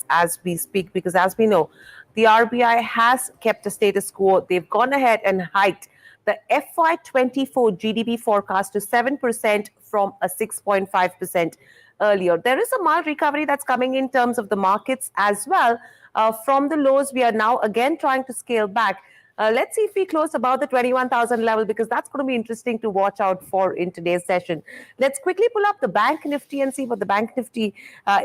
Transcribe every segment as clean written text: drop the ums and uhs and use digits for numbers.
markets as we speak, because as we know, the RBI has kept a status quo. They've gone ahead and hiked the FY24 GDP forecast to 7% from a 6.5% earlier. There is a mild recovery that's coming in terms of the markets as well. From the lows, we are now again trying to scale back. Let's see if we close above the 21,000 level, because that's going to be interesting to watch out for in today's session. Let's quickly pull up the Bank Nifty and see what the Bank Nifty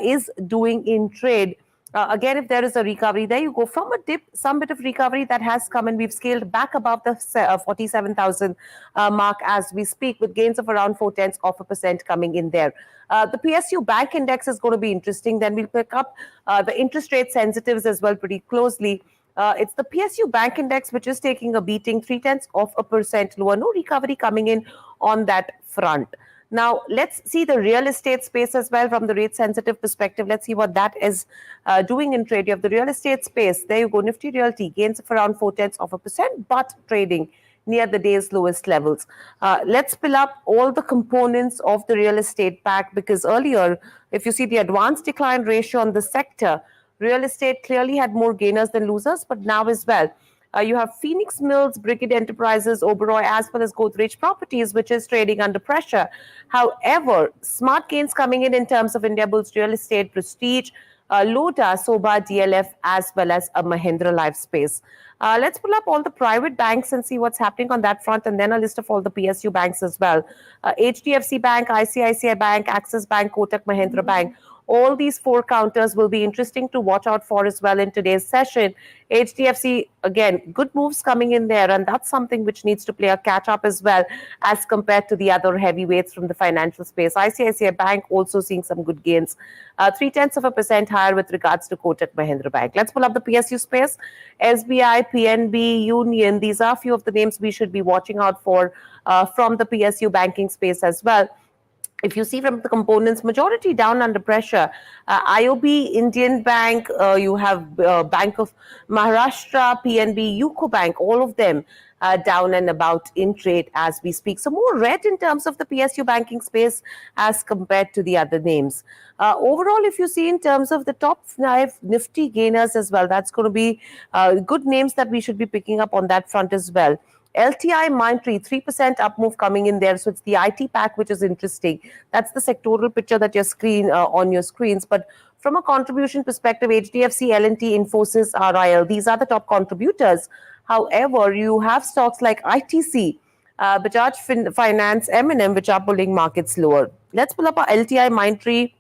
is doing in trade. Again, if there is a recovery, there you go. From a dip, some bit of recovery that has come in. We've scaled back above the 47,000 mark as we speak, with gains of around 0.4% coming in there. The PSU Bank Index is going to be interesting. Then we'll pick up the interest rate sensitives as well pretty closely. It's the PSU Bank Index, which is taking a beating, 0.3% lower. No recovery coming in on that front. Now, let's see the real estate space as well from the rate sensitive perspective. Let's see what that is doing in trade. You have the real estate space. There you go. Nifty Realty gains of around 0.4%, but trading near the day's lowest levels. Let's pull up all the components of the real estate pack, because earlier, if you see the advanced decline ratio on the sector, real estate clearly had more gainers than losers, but now as well. You have Phoenix Mills, Brigade Enterprises, Oberoi, as well as Godrej Properties, which is trading under pressure. However, smart gains coming in terms of Indiabulls Real Estate, Prestige, Lota, Soba, DLF, as well as a Mahindra Lifespace. Let's pull up all the private banks and see what's happening on that front, and then a list of all the PSU banks as well. HDFC Bank, ICICI Bank, Axis Bank, Kotak Mahindra Bank. All these four counters will be interesting to watch out for as well in today's session. HDFC, again, good moves coming in there, and that's something which needs to play a catch-up as well as compared to the other heavyweights from the financial space. ICICI Bank also seeing some good gains, 0.3% higher with regards to Kotak Mahindra Bank. Let's pull up the PSU space. SBI, PNB, Union, these are a few of the names we should be watching out for from the PSU banking space as well. If you see from the components, majority down under pressure. IOB, Indian Bank, you have Bank of Maharashtra, PNB, UCO Bank, all of them down and about in trade as we speak. So more red in terms of the PSU banking space as compared to the other names. Overall, if you see in terms of the top 5 Nifty gainers as well, that's going to be good names that we should be picking up on that front as well. LTI Mindtree, 3% up move coming in there. So it's the IT pack, which is interesting. That's the sectoral picture that you're on your screens. But from a contribution perspective, HDFC, L&T, Infosys, RIL, these are the top contributors. However, you have stocks like ITC, Bajaj Finance, M&M, which are pulling markets lower. Let's pull up our LTI Mindtree,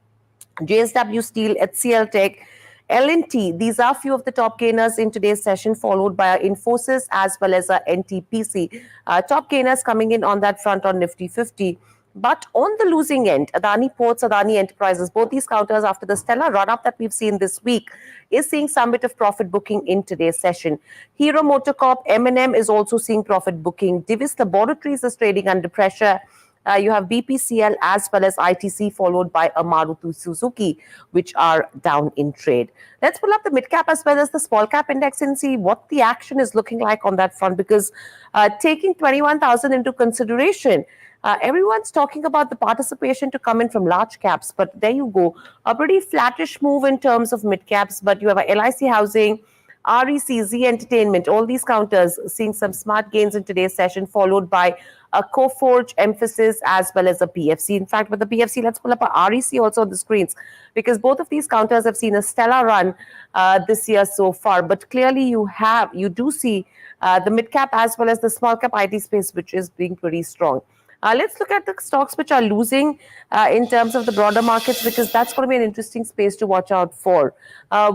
JSW Steel, HCL Tech, L&T, these are a few of the top gainers in today's session, followed by Infosys as well as NTPC. Top gainers coming in on that front on Nifty 50. But on the losing end, Adani Ports, Adani Enterprises, both these counters after the stellar run-up that we've seen this week is seeing some bit of profit booking in today's session. Hero MotoCorp, M&M is also seeing profit booking. Divis Laboratories is trading under pressure. You have BPCL as well as ITC, followed by Maruti Suzuki, which are down in trade. Let's pull up the mid cap as well as the small cap index and see what the action is looking like on that front, because taking 21,000 into consideration, everyone's talking about the participation to come in from large caps, but there you go. A pretty flattish move in terms of mid caps, but you have a LIC Housing, REC, Z Entertainment, all these counters seeing some smart gains in today's session, followed by a Coforge, Emphasis, as well as a PFC. In fact, with the PFC, let's pull up a REC also on the screens, because both of these counters have seen a stellar run this year so far. But clearly, you do see the mid cap as well as the small cap IT space, which is being pretty strong. Let's look at the stocks which are losing in terms of the broader markets, because that's going to be an interesting space to watch out for.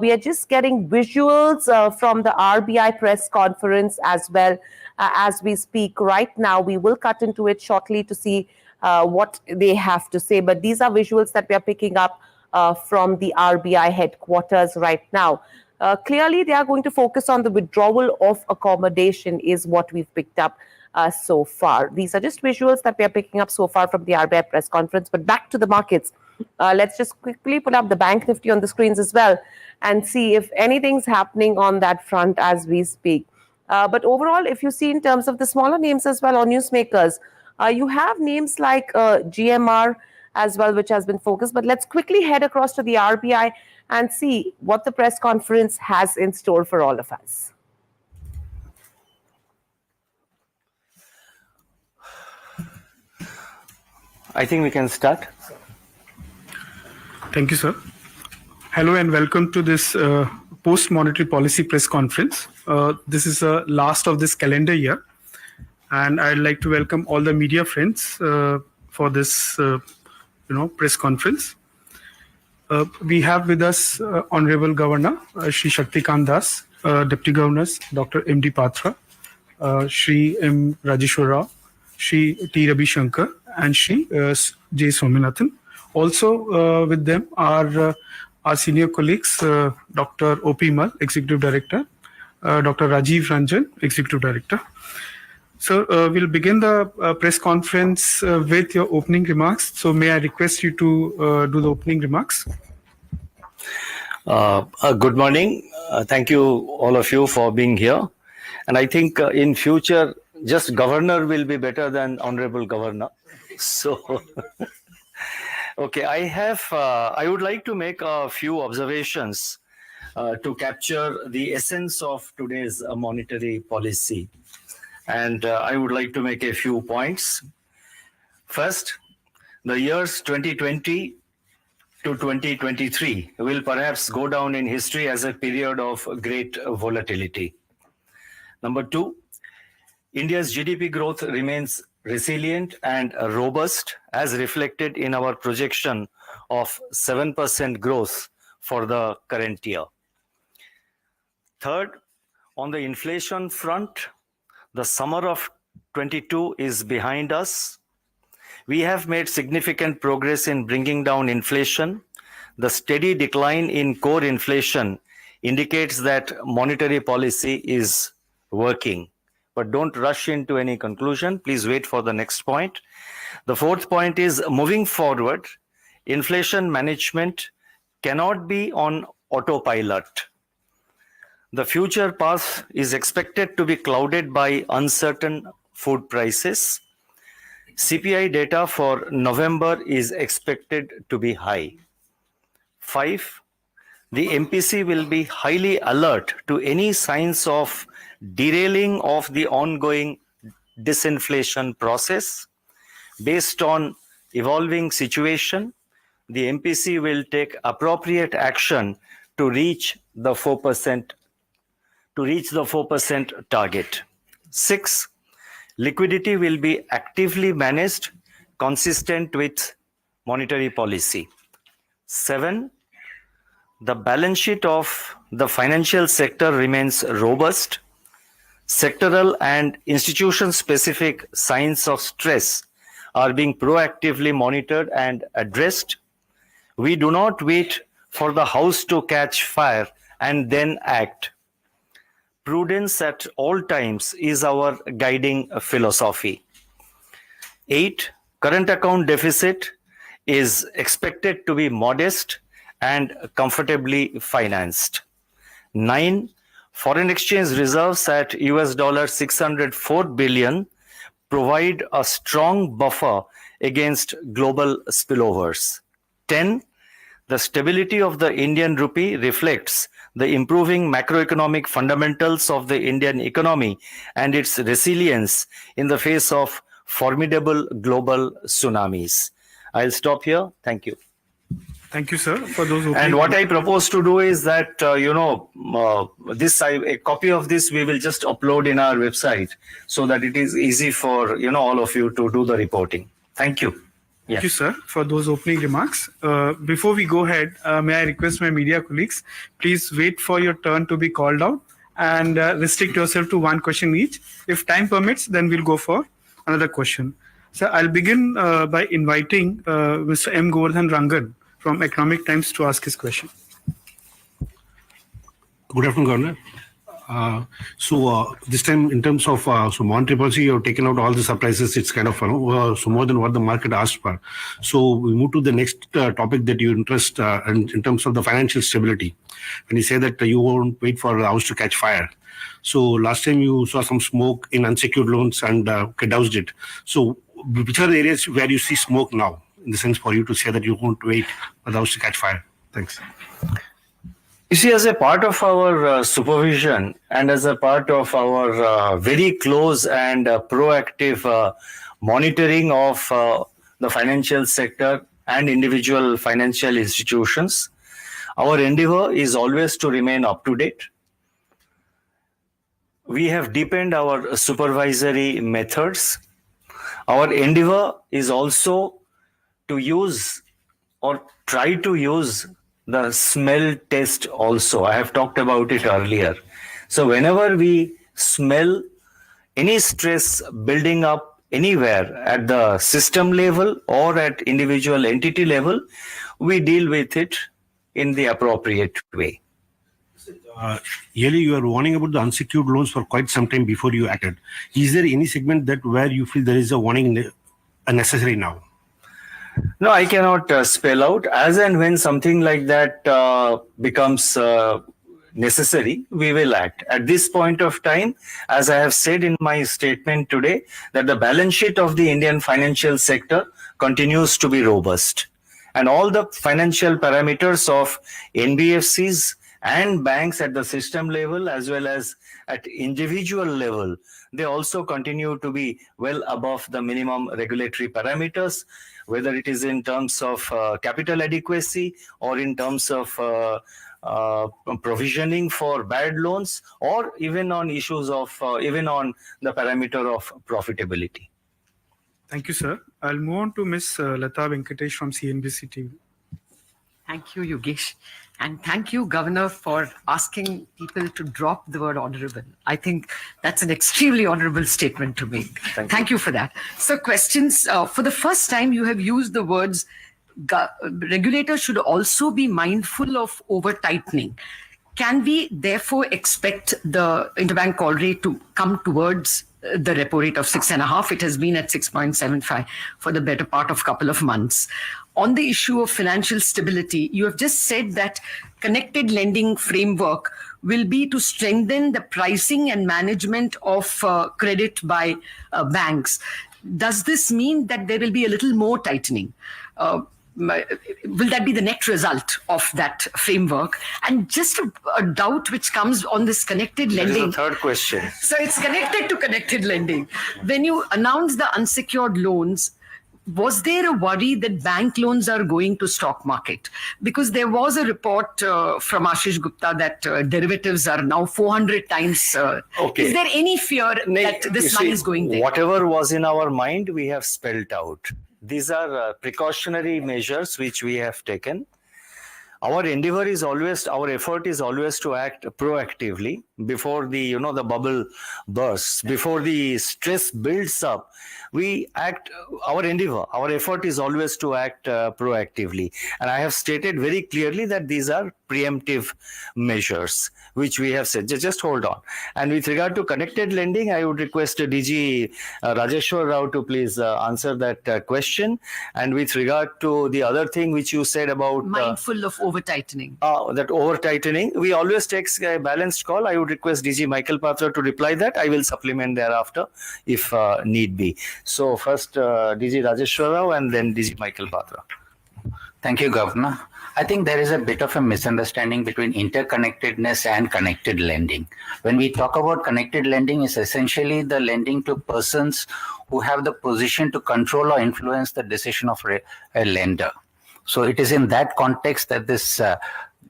We are just getting visuals from the RBI press conference as well as we speak right now. We will cut into it shortly to see what they have to say. But these are visuals that we are picking up from the RBI headquarters right now. Clearly, they are going to focus on the withdrawal of accommodation is what we've picked up so far. These are just visuals that we are picking up so far from the RBI press conference. But back to the markets. Let's just quickly pull up the Bank Nifty on the screens as well and see if anything's happening on that front as we speak. But overall, if you see in terms of the smaller names as well, or newsmakers, you have names like GMR as well, which has been focused. But let's quickly head across to the RBI and see what the press conference has in store for all of us. I think we can start. Thank you, sir. Hello and welcome to this post-monetary policy press conference. This is the last of this calendar year, and I'd like to welcome all the media friends for this, press conference. We have with us Honorable Governor Shri Shaktikanta, Deputy Governors Dr. M.D. Patra, Shri M. Rajeshwar Rao, Shri T. Ravi Shankar, and Shri J. Somanathan. Also with them are our senior colleagues, Dr. O.P. Mal, Executive Director, Dr. Rajiv Ranjan, Executive Director. So we'll begin the press conference with your opening remarks. So may I request you to do the opening remarks? Good morning. Thank you all of you for being here. And I think in future, just governor will be better than honorable governor. So, okay, I would like to make a few observations to capture the essence of today's monetary policy. And I would like to make a few points. First, the years 2020 to 2023 will perhaps go down in history as a period of great volatility. Number two, India's GDP growth remains resilient and robust as reflected in our projection of 7% growth for the current year. Third, on the inflation front, the summer of 22 is behind us. We have made significant progress in bringing down inflation. The steady decline in core inflation indicates that monetary policy is working. But don't rush into any conclusion. Please wait for the next point. The fourth point is moving forward, inflation management cannot be on autopilot. The future path is expected to be clouded by uncertain food prices. CPI data for November is expected to be high. 5. The MPC will be highly alert to any signs of derailing of the ongoing disinflation process. Based on evolving situation, the MPC will take appropriate action to reach the 4% target. 6. Liquidity will be actively managed consistent with monetary policy. 7. The balance sheet of the financial sector remains robust. Sectoral and institution-specific signs of stress are being proactively monitored and addressed. We do not wait for the house to catch fire and then act. Prudence at all times is our guiding philosophy. 8. Current account deficit is expected to be modest and comfortably financed. 9. Foreign exchange reserves at US $604 billion provide a strong buffer against global spillovers. 10. The stability of the Indian rupee reflects the improving macroeconomic fundamentals of the Indian economy and its resilience in the face of formidable global tsunamis. I'll stop here. Thank you. Thank you, sir, for those. And what I propose to do is that, a copy of this we will just upload in our website so that it is easy for, all of you to do the reporting. Thank you. Yeah. Thank you, sir, for those opening remarks. Before we go ahead, may I request my media colleagues, please wait for your turn to be called out and restrict yourself to one question each. If time permits, then we'll go for another question. So I'll begin by inviting Mr. M. Govardhan Rangan from Economic Times to ask his question. Good afternoon, Governor. This time, in terms of monetary policy, you've taken out all the surprises. It's kind of so more than what the market asked for. So we move to the next topic that you interest in terms of the financial stability. When you say that you won't wait for the house to catch fire. So last time you saw some smoke in unsecured loans and doused it. So which are the areas where you see smoke now? In the sense for you to say that you won't wait for the house to catch fire? Thanks. You see, as a part of our supervision and as a part of our very close and proactive monitoring of the financial sector and individual financial institutions, our endeavor is always to remain up to date. We have deepened our supervisory methods. Our endeavor is also to use or try to use the smell test also. I have talked about it earlier. So whenever we smell any stress building up anywhere at the system level or at individual entity level, we deal with it in the appropriate way. Yearly, you are warning about the unsecured loans for quite some time before you acted. Is there any segment that where you feel there is a warning necessary now? No, I cannot spell out. As and when something like that becomes necessary, we will act. At this point of time, as I have said in my statement today, that the balance sheet of the Indian financial sector continues to be robust. And all the financial parameters of NBFCs and banks at the system level as well as at individual level, they also continue to be well above the minimum regulatory parameters, whether it is in terms of capital adequacy or in terms of provisioning for bad loans, or even on issues of even on the parameter of profitability. Thank you, sir. I'll move on to Ms. Lata Venkatesh from CNBC TV. Thank you, Yogesh. And thank you, Governor, for asking people to drop the word honorable. I think that's an extremely honorable statement to make. Thank you for that. So questions. For the first time, you have used the words, regulators should also be mindful of over-tightening. Can we therefore expect the interbank call rate to come towards the repo rate of 6.5? It has been at 6.75 for the better part of a couple of months. On the issue of financial stability, you have just said that connected lending framework will be to strengthen the pricing and management of credit by banks. Does this mean that there will be a little more tightening? Will that be the net result of that framework? And just a doubt which comes on this connected lending. That is the third question. So it's connected to connected lending. When you announced the unsecured loans, was there a worry that bank loans are going to stock market? Because there was a report from Ashish Gupta that derivatives are now 400 times. Okay. Is there any fear that this money is going there? Whatever was in our mind, we have spelled out. These are precautionary measures which we have taken. Our endeavor is always, our effort is always to act proactively before the, the bubble bursts, before the stress builds up. We act, our endeavor, our effort is always to act proactively. And I have stated very clearly that these are preemptive measures, which we have said. Just hold on. And with regard to connected lending, I would request DG Rajeshwar Rao to please answer that question. And with regard to the other thing which you said about mindful of over-tightening. That over-tightening, we always take a balanced call. I would request DG Michael Patra to reply that. I will supplement thereafter if need be. So first DG Rajeshwar Rao and then DG Michael Patra. Thank you, Governor. I think there is a bit of a misunderstanding between interconnectedness and connected lending. When we talk about connected lending, it's essentially the lending to persons who have the position to control or influence the decision of a lender. So it is in that context that this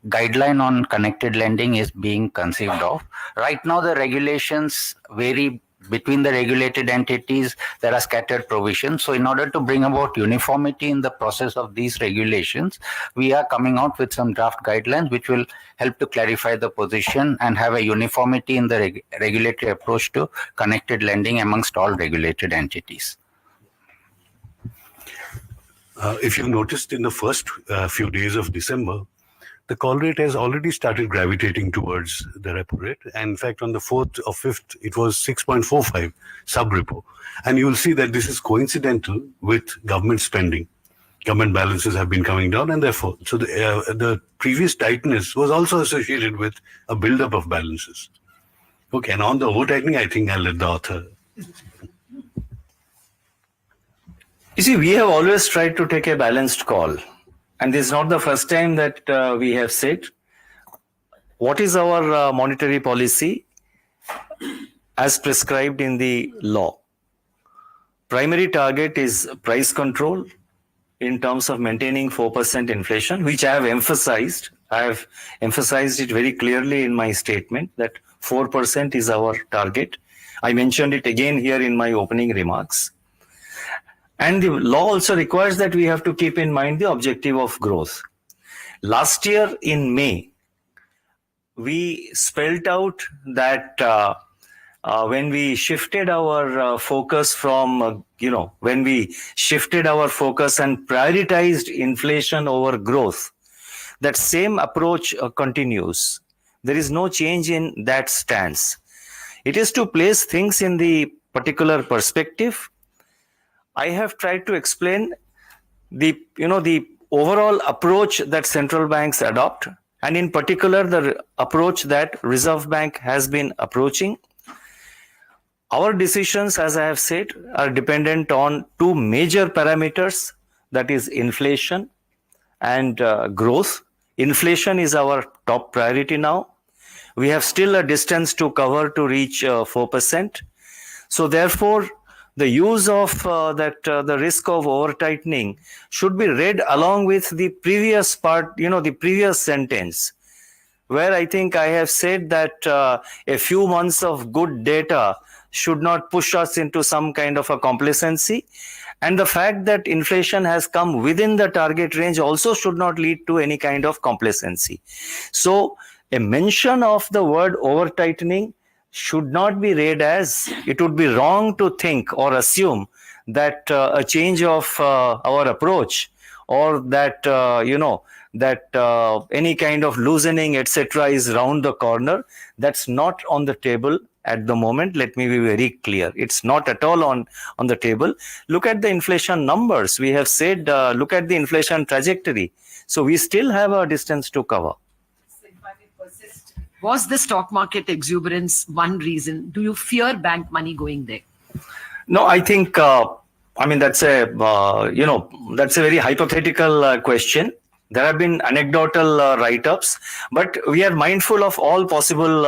guideline on connected lending is being conceived of. Right now, the regulations vary between the regulated entities. There are scattered provisions. So in order to bring about uniformity in the process of these regulations, we are coming out with some draft guidelines which will help to clarify the position and have a uniformity in the regulatory approach to connected lending amongst all regulated entities. If you've noticed in the first few days of December, the call rate has already started gravitating towards the repo rate. And in fact, on the 4th or 5th, it was 6.45 sub-repo. And you will see that this is coincidental with government spending. Government balances have been coming down, and therefore, so the previous tightness was also associated with a buildup of balances. Okay, and on the over-tightening, I think I'll let the author. You see, we have always tried to take a balanced call. And this is not the first time that we have said. what is our monetary policy as prescribed in the law? Primary target is price control in terms of maintaining 4% inflation, which I have emphasized. I have emphasized it very clearly in my statement that 4% is our target. I mentioned it again here in my opening remarks. And the law also requires that we have to keep in mind the objective of growth. Last year in May, we spelled out that when we shifted our focus from, when we shifted our focus and prioritized inflation over growth, that same approach continues. There is no change in that stance. It is to place things in the particular perspective. I have tried to explain the overall approach that central banks adopt, and in particular the approach that Reserve Bank has been approaching. Our decisions, as I have said, are dependent on two major parameters, that is inflation and growth. Inflation is our top priority now. We have still a distance to cover to reach 4%. So therefore, the use of the risk of over-tightening should be read along with the previous part, the previous sentence, where I think I have said that a few months of good data should not push us into some kind of a complacency. And the fact that inflation has come within the target range also should not lead to any kind of complacency. So a mention of the word over-tightening should not be read as, it would be wrong to think or assume that a change of our approach or that, any kind of loosening, etc. is round the corner. That's not on the table at the moment. Let me be very clear. It's not at all on the table. Look at the inflation numbers. We have said, look at the inflation trajectory. So we still have a distance to cover. Was the stock market exuberance one reason? Do you fear bank money going there? No, I think, that's a very hypothetical question. There have been anecdotal write-ups, but we are mindful of all possible,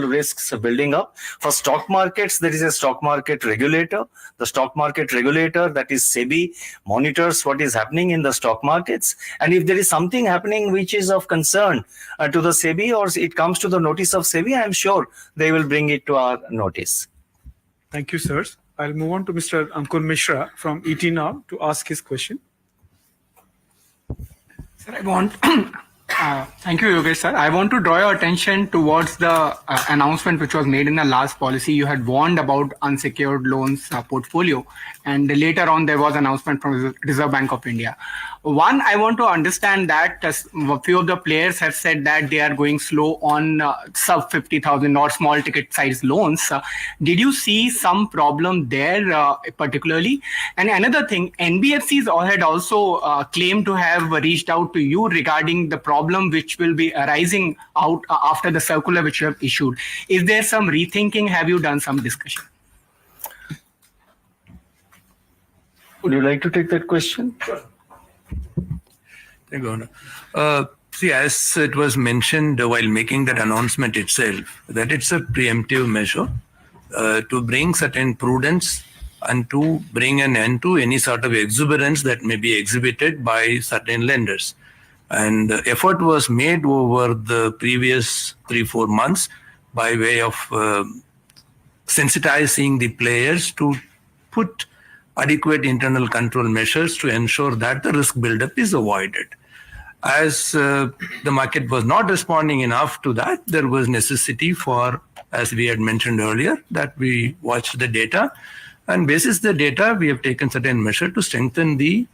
risks building up. For stock markets, there is a stock market regulator. The stock market regulator, that is SEBI, monitors what is happening in the stock markets. And if there is something happening which is of concern to the SEBI or it comes to the notice of SEBI, I am sure they will bring it to our notice. Thank you, sirs. I'll move on to Mr. Ankur Mishra from ET Now to ask his question. Sir, thank you, Yogesh, sir. I want to draw your attention towards the announcement which was made in the last policy. You had warned about unsecured loans portfolio, and later on there was announcement from Reserve Bank of India. One, I want to understand that a few of the players have said that they are going slow on sub 50,000 or small ticket size loans. Did you see some problem there particularly? And another thing, NBFCs had also claimed to have reached out to you regarding the problem which will be arising out after the circular which you have issued. Is there some rethinking? Have you done some discussion? Would you like to take that question? Sure. Thank you, Governor. See, as it was mentioned while making that announcement itself, that it's a preemptive measure to bring certain prudence and to bring an end to any sort of exuberance that may be exhibited by certain lenders. And effort was made over the previous 3-4 months by way of sensitizing the players to put adequate internal control measures to ensure that the risk buildup is avoided. As the market was not responding enough to that, there was necessity for, as we had mentioned earlier, that we watch the data. And basis the data, we have taken certain measure to strengthen the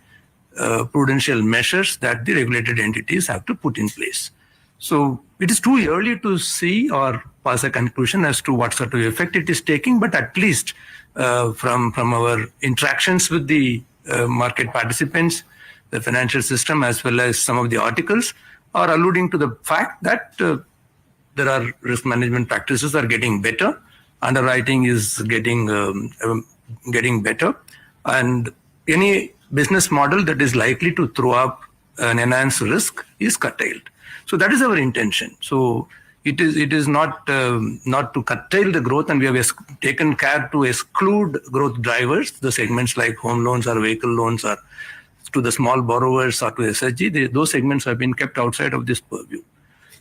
prudential measures that the regulated entities have to put in place. So it is too early to see or pass a conclusion as to what sort of effect it is taking, but at least from our interactions with the market participants, the financial system, as well as some of the articles, are alluding to the fact that there are risk management practices are getting better, underwriting is getting better, and any business model that is likely to throw up an enhanced risk is curtailed. So that is our intention. So it is not to curtail the growth, and we have taken care to exclude growth drivers, the segments like home loans or vehicle loans or to the small borrowers or to SSG. Those segments have been kept outside of this purview.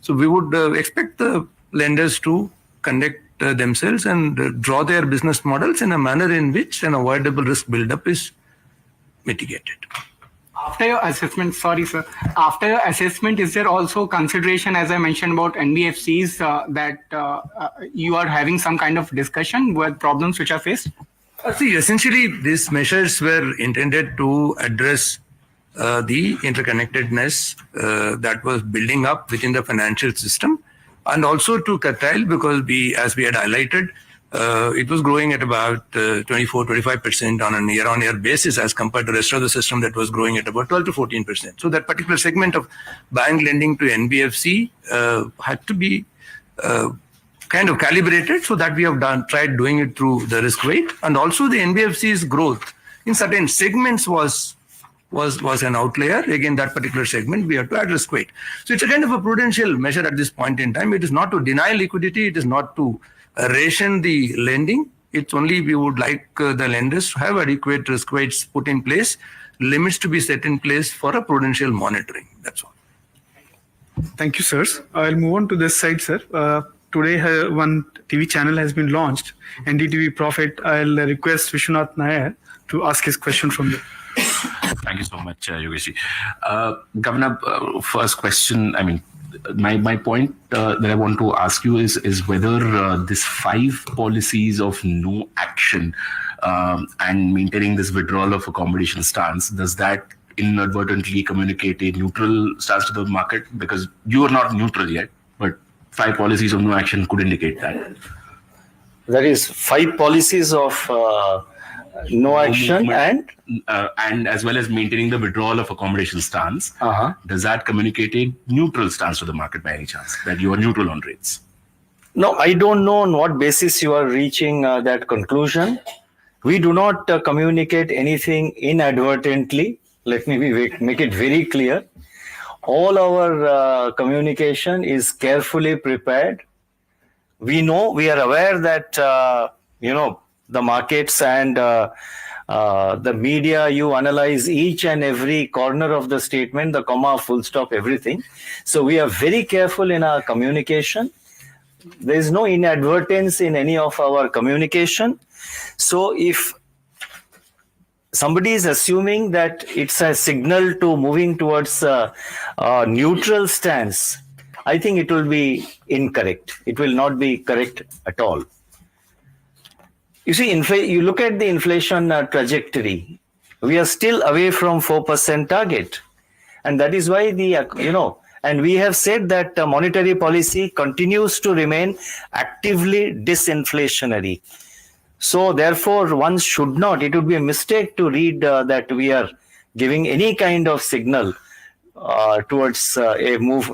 So we would expect the lenders to conduct themselves and draw their business models in a manner in which an avoidable risk buildup is mitigated. After your assessment, sorry, sir. After your assessment, is there also consideration, as I mentioned about NBFCs, that you are having some kind of discussion with problems which are faced? See, essentially, these measures were intended to address the interconnectedness that was building up within the financial system, and also to curtail, because as we had highlighted, it was growing at about 24-25% on a year-on-year basis as compared to the rest of the system that was growing at about 12 to 14%. So that particular segment of bank lending to NBFC had to be kind of calibrated, so that we have tried doing it through the risk weight. And also the NBFC's growth in certain segments was an outlier. Again, that particular segment we have to add risk weight. So it's a kind of a prudential measure at this point in time. It is not to deny liquidity. It is not to ration the lending. It's only we would like the lenders to have adequate risk weights put in place, limits to be set in place for a prudential monitoring. That's all. Thank you, sirs. I'll move on to this side, sir. Today, one TV channel has been launched, NDTV Profit. I'll request Vishwanath Nair to ask his question from you. Thank you so much, Yogesh. Governor, first question, I mean, my point that I want to ask you is whether this 5 policies of no action and maintaining this withdrawal of accommodation stance, does that inadvertently communicate a neutral stance to the market? Because you are not neutral yet, but 5 policies of no action could indicate that. That is 5 policies of no action and as well as maintaining the withdrawal of accommodation stance. Does that communicate a neutral stance to the market by any chance, that you are neutral on rates? No, I don't know on what basis you are reaching that conclusion. We do not communicate anything inadvertently. Let me make it very clear. All our communication is carefully prepared. We are aware that, the markets and the media, you analyze each and every corner of the statement, the comma, full stop, everything. So we are very careful in our communication. There is no inadvertence in any of our communication. So if somebody is assuming that it's a signal to moving towards a neutral stance, I think it will be incorrect. It will not be correct at all. You see, you look at the inflation trajectory, we are still away from 4% target. And that is why and we have said that monetary policy continues to remain actively disinflationary. So therefore, one should not, it would be a mistake to read that we are giving any kind of signal towards a move,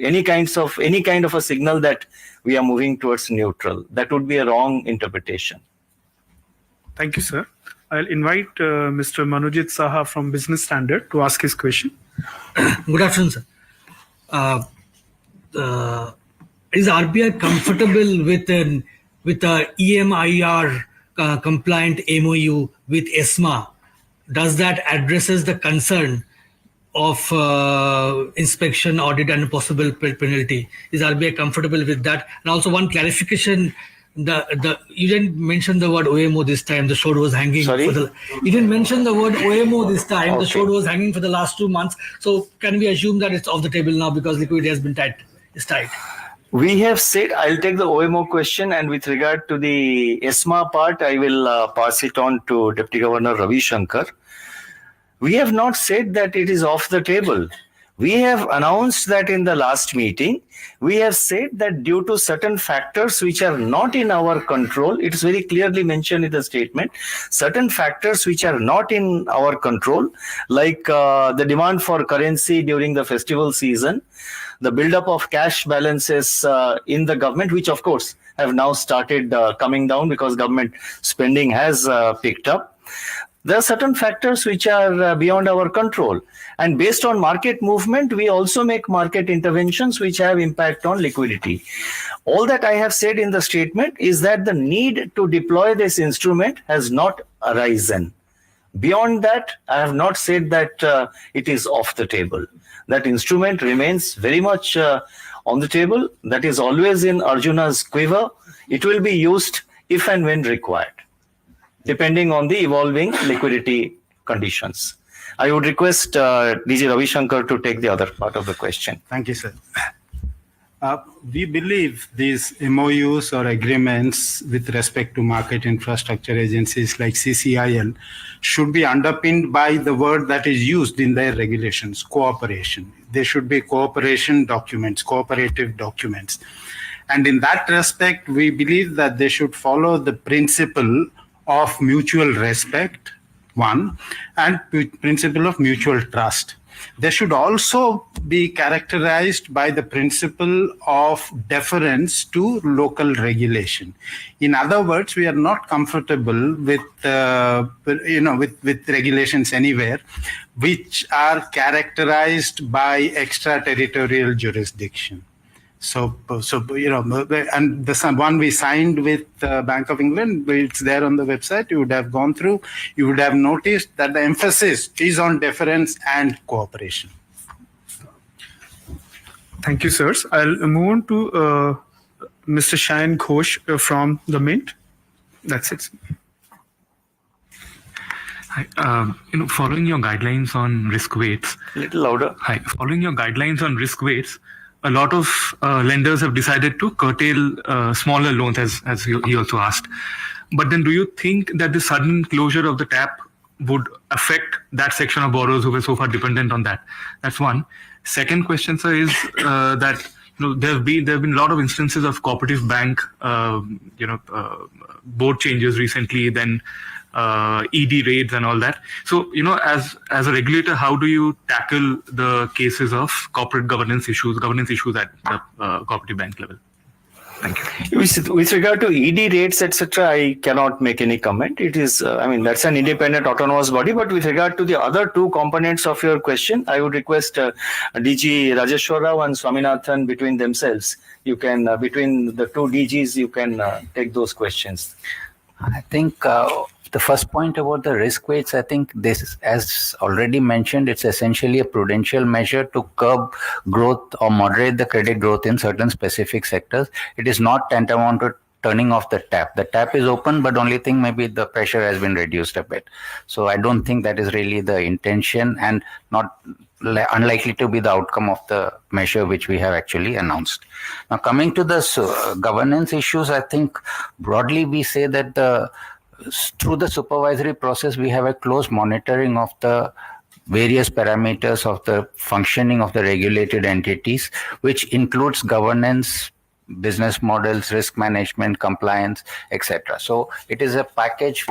any kind of a signal that we are moving towards neutral. That would be a wrong interpretation. Thank you, sir. I'll invite Mr. Manojit Saha from Business Standard to ask his question. Good afternoon, sir. Is RBI comfortable with a EMIR compliant MOU with ESMA? Does that addresses the concern of inspection, audit, and possible penalty? Is RBI comfortable with that? And also one clarification. You didn't mention the word OMO this time. The sword was hanging. Sorry? You didn't mention the word OMO this time. Okay. The sword was hanging for the last 2 months. So can we assume that it's off the table now because liquidity has been tight? It's tight. We have said, I'll take the OMO question, and with regard to the ESMA part, I will pass it on to Deputy Governor Ravi Shankar. We have not said that it is off the table. We have announced that in the last meeting. We have said that due to certain factors which are not in our control, it's very clearly mentioned in the statement, certain factors which are not in our control, like the demand for currency during the festival season, the buildup of cash balances in the government, which of course have now started coming down because government spending has picked up. There are certain factors which are beyond our control. And based on market movement, we also make market interventions which have impact on liquidity. All that I have said in the statement is that the need to deploy this instrument has not arisen. Beyond that, I have not said that it is off the table. That instrument remains very much on the table. That is always in Arjuna's quiver. It will be used if and when required, depending on the evolving liquidity conditions. I would request DG Ravi Shankar to take the other part of the question. Thank you, sir. We believe these MOUs or agreements with respect to market infrastructure agencies like CCIL should be underpinned by the word that is used in their regulations, cooperation. They should be cooperation documents, cooperative documents. And in that respect, we believe that they should follow the principle of mutual respect, one, and principle of mutual trust. They should also be characterized by the principle of deference to local regulation. In other words, we are not comfortable with with regulations anywhere which are characterized by extraterritorial jurisdiction. So and the one we signed with Bank of England, it's there on the website. You would have gone through. You would have noticed that the emphasis is on deference and cooperation. Thank you, sirs. I'll move on to Mr. Shayan Ghosh from the Mint. That's it. Hi, following your guidelines on risk weights. A little louder. Hi, following your guidelines on risk weights, a lot of lenders have decided to curtail smaller loans, as he also asked. But then do you think that the sudden closure of the tap would affect that section of borrowers who were so far dependent on that? That's one. Second question, sir, is that there have been a lot of instances of cooperative bank board changes recently, then ED raids and all that. So, as a regulator, how do you tackle the cases of corporate governance issues at the cooperative bank level? Thank you. With regard to ED rates, etc., I cannot make any comment. It is, that's an independent autonomous body. But with regard to the other two components of your question, I would request DG Rajeshwar Rao and Swaminathan between themselves. You can, between the two DGs, you can take those questions. I think the first point about the risk weights, I think this is, as already mentioned, it's essentially a prudential measure to curb growth or moderate the credit growth in certain specific sectors. It is not tantamount to turning off the tap. The tap is open, but only thing maybe the pressure has been reduced a bit. So I don't think that is really the intention and not unlikely to be the outcome of the measure which we have actually announced. Now coming to the governance issues, I think broadly we say that through the supervisory process, we have a close monitoring of the various parameters of the functioning of the regulated entities, which includes governance, business models, risk management, compliance, etc. So it is a package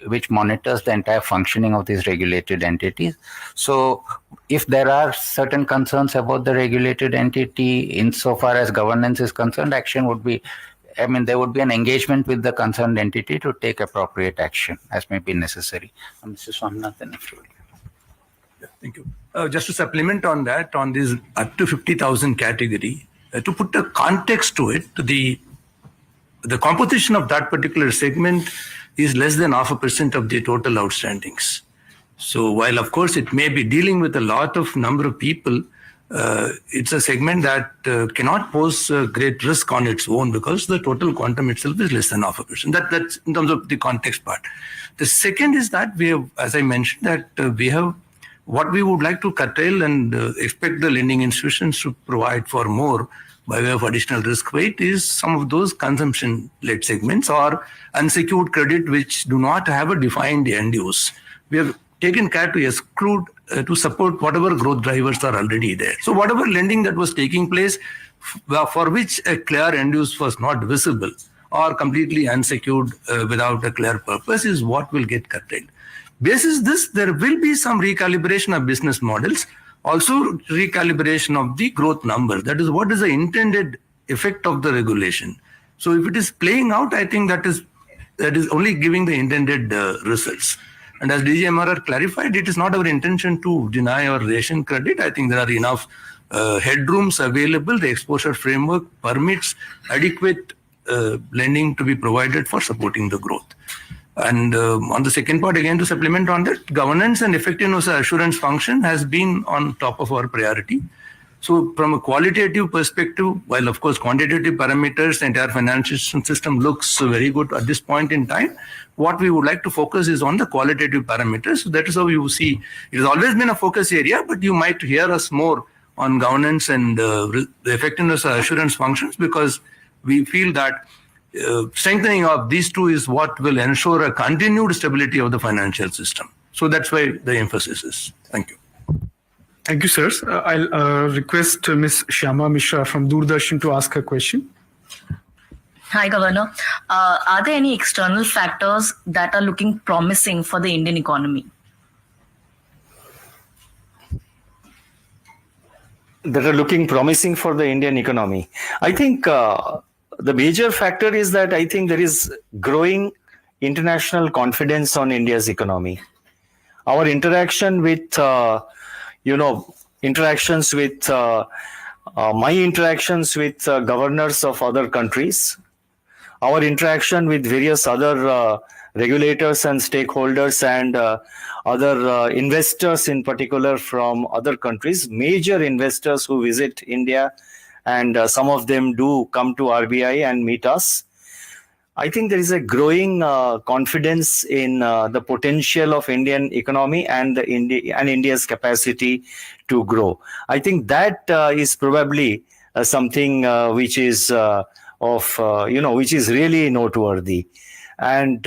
which monitors the entire functioning of these regulated entities. So if there are certain concerns about the regulated entity, insofar as governance is concerned, action would be, there would be an engagement with the concerned entity to take appropriate action as may be necessary. Mr. Swaminathan, if you would. Thank you. Just to supplement on that, on this up to 50,000 category, to put a context to it, the composition of that particular segment is less than 0.5% of the total outstandings. So while of course it may be dealing with a lot of number of people, it's a segment that cannot pose great risk on its own because the total quantum itself is less than 0.5%. That's in terms of the context part. The second is that we have, as I mentioned, that we have what we would like to curtail and expect the lending institutions to provide for more by way of additional risk weight is some of those consumption-led segments or unsecured credit which do not have a defined end use. We have taken care to exclude to support whatever growth drivers are already there. So whatever lending that was taking place for which a clear end use was not visible or completely unsecured without a clear purpose is what will get curtailed. Basis this, there will be some recalibration of business models, also recalibration of the growth numbers. That is what is the intended effect of the regulation. So if it is playing out, I think that is only giving the intended results. And as DGMRR clarified, it is not our intention to deny or ration credit. I think there are enough headrooms available. The exposure framework permits adequate lending to be provided for supporting the growth. And on the second part, again, to supplement on that, governance and effectiveness assurance function has been on top of our priority. So from a qualitative perspective, while of course quantitative parameters, the entire financial system looks very good at this point in time, what we would like to focus is on the qualitative parameters. So that is how you see, it has always been a focus area, but you might hear us more on governance and the effectiveness assurance functions, because we feel that strengthening of these two is what will ensure a continued stability of the financial system. So that's why the emphasis is. Thank you. Thank you, sirs. I'll request Ms. Shyama Mishra from Doordarshan to ask a question. Hi, Governor. Are there any external factors that are looking promising for the Indian economy? That are looking promising for the Indian economy. I think the major factor is that I think there is growing international confidence on India's economy. Our interaction with, my interactions with governors of other countries, our interaction with various other regulators and stakeholders and other investors in particular from other countries, major investors who visit India, and some of them do come to RBI and meet us. I think there is a growing confidence in the potential of Indian economy and India's capacity to grow. I think that is probably something which is which is really noteworthy. And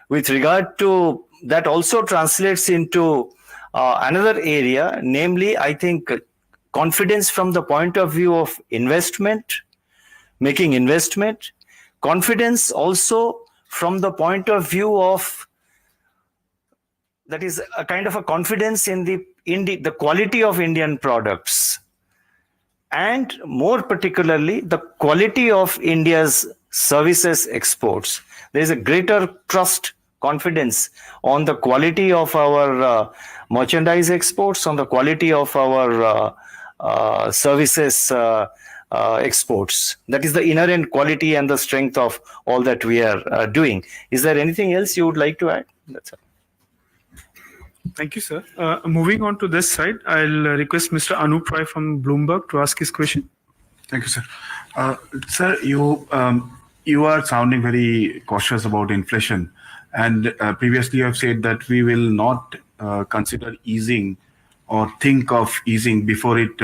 with regard to that, also translates into another area, namely, I think confidence from the point of view of investment, making investment, confidence also from the point of view of, that is a kind of a confidence in the quality of Indian products, and more particularly the quality of India's services exports. There is a greater trust, confidence on the quality of our merchandise exports, on the quality of our services exports. That is the inherent quality and the strength of all that we are doing. Is there anything else you would like to add? That's it. Thank you, sir. Moving on to this side, I'll request Mr. Anup Roy from Bloomberg to ask his question. Thank you, sir. Sir, you are sounding very cautious about inflation, and previously you have said that we will not consider easing or think of easing before it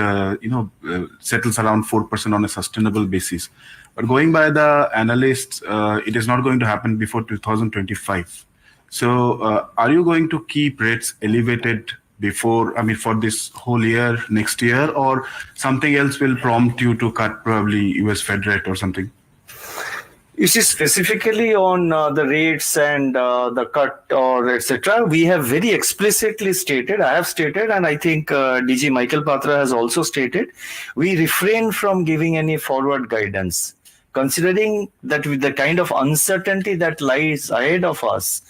settles around 4% on a sustainable basis. But going by the analysts, it is not going to happen before 2025. So are you going to keep rates elevated for this whole year, next year, or something else will prompt you to cut probably US Fed rate or something? You see, specifically on the rates and the cut or etc., we have very explicitly stated, I have stated, and I think DG Michael Patra has also stated, we refrain from giving any forward guidance, considering that with the kind of uncertainty that lies ahead of us.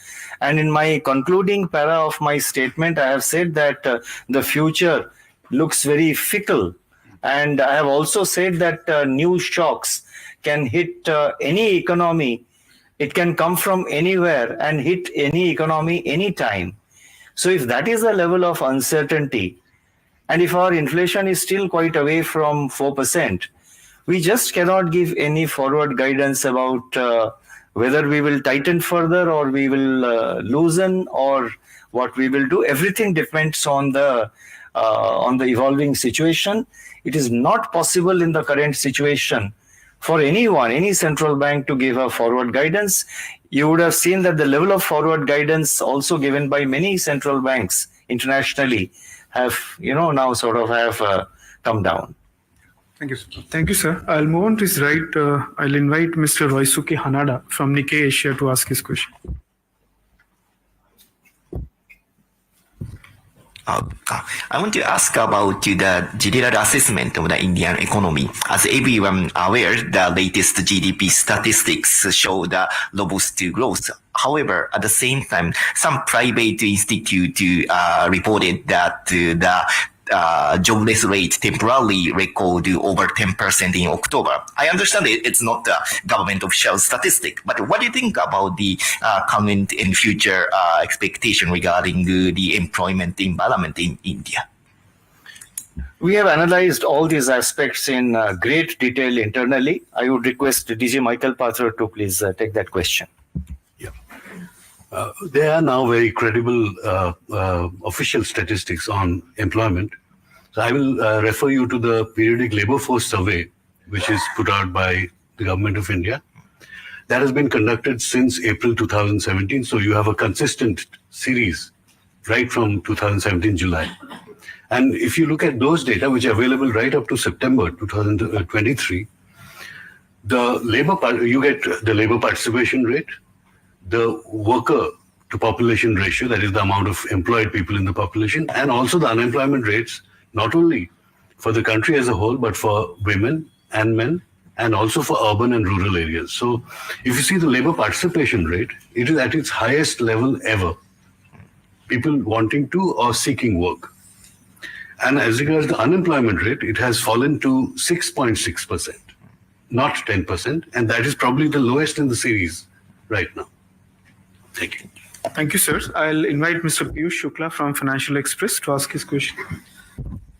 And in my concluding para of my statement, I have said that the future looks very fickle. And I have also said that new shocks can hit any economy. It can come from anywhere and hit any economy anytime. So if that is the level of uncertainty, and if our inflation is still quite away from 4%, we just cannot give any forward guidance about whether we will tighten further or we will loosen or what we will do. Everything depends on the evolving situation. It is not possible in the current situation for anyone, any central bank, to give a forward guidance. You would have seen that the level of forward guidance also given by many central banks internationally have, now sort of have come down. Thank you, sir. Thank you, sir. I'll move on to his right. I'll invite Mr. Roisuke Hanada from Nikkei Asia to ask his question. I want to ask about the general assessment of the Indian economy. As everyone aware, the latest GDP statistics show the robust growth. However, at the same time, some private institute reported that the jobless rate temporarily recorded over 10% in October. I understand it's not the government official statistic, but what do you think about the current and future expectation regarding the employment environment in India? We have analyzed all these aspects in great detail internally. I would request DJ Michael Pathur to please take that question. There are now very credible official statistics on employment. So I will refer you to the periodic labor force survey, which is put out by the government of India. That has been conducted since April 2017. So you have a consistent series right from 2017 July. And if you look at those data, which are available right up to September 2023, you get the labor participation rate, the worker to population ratio, that is the amount of employed people in the population, and also the unemployment rates, not only for the country as a whole, but for women and men, and also for urban and rural areas. So if you see the labor participation rate, it is at its highest level ever. People wanting to or seeking work. And as regards the unemployment rate, it has fallen to 6.6%, not 10%, and that is probably the lowest in the series right now. Thank you. Thank you, sir. I'll invite Mr. Piyush Shukla from Financial Express to ask his question.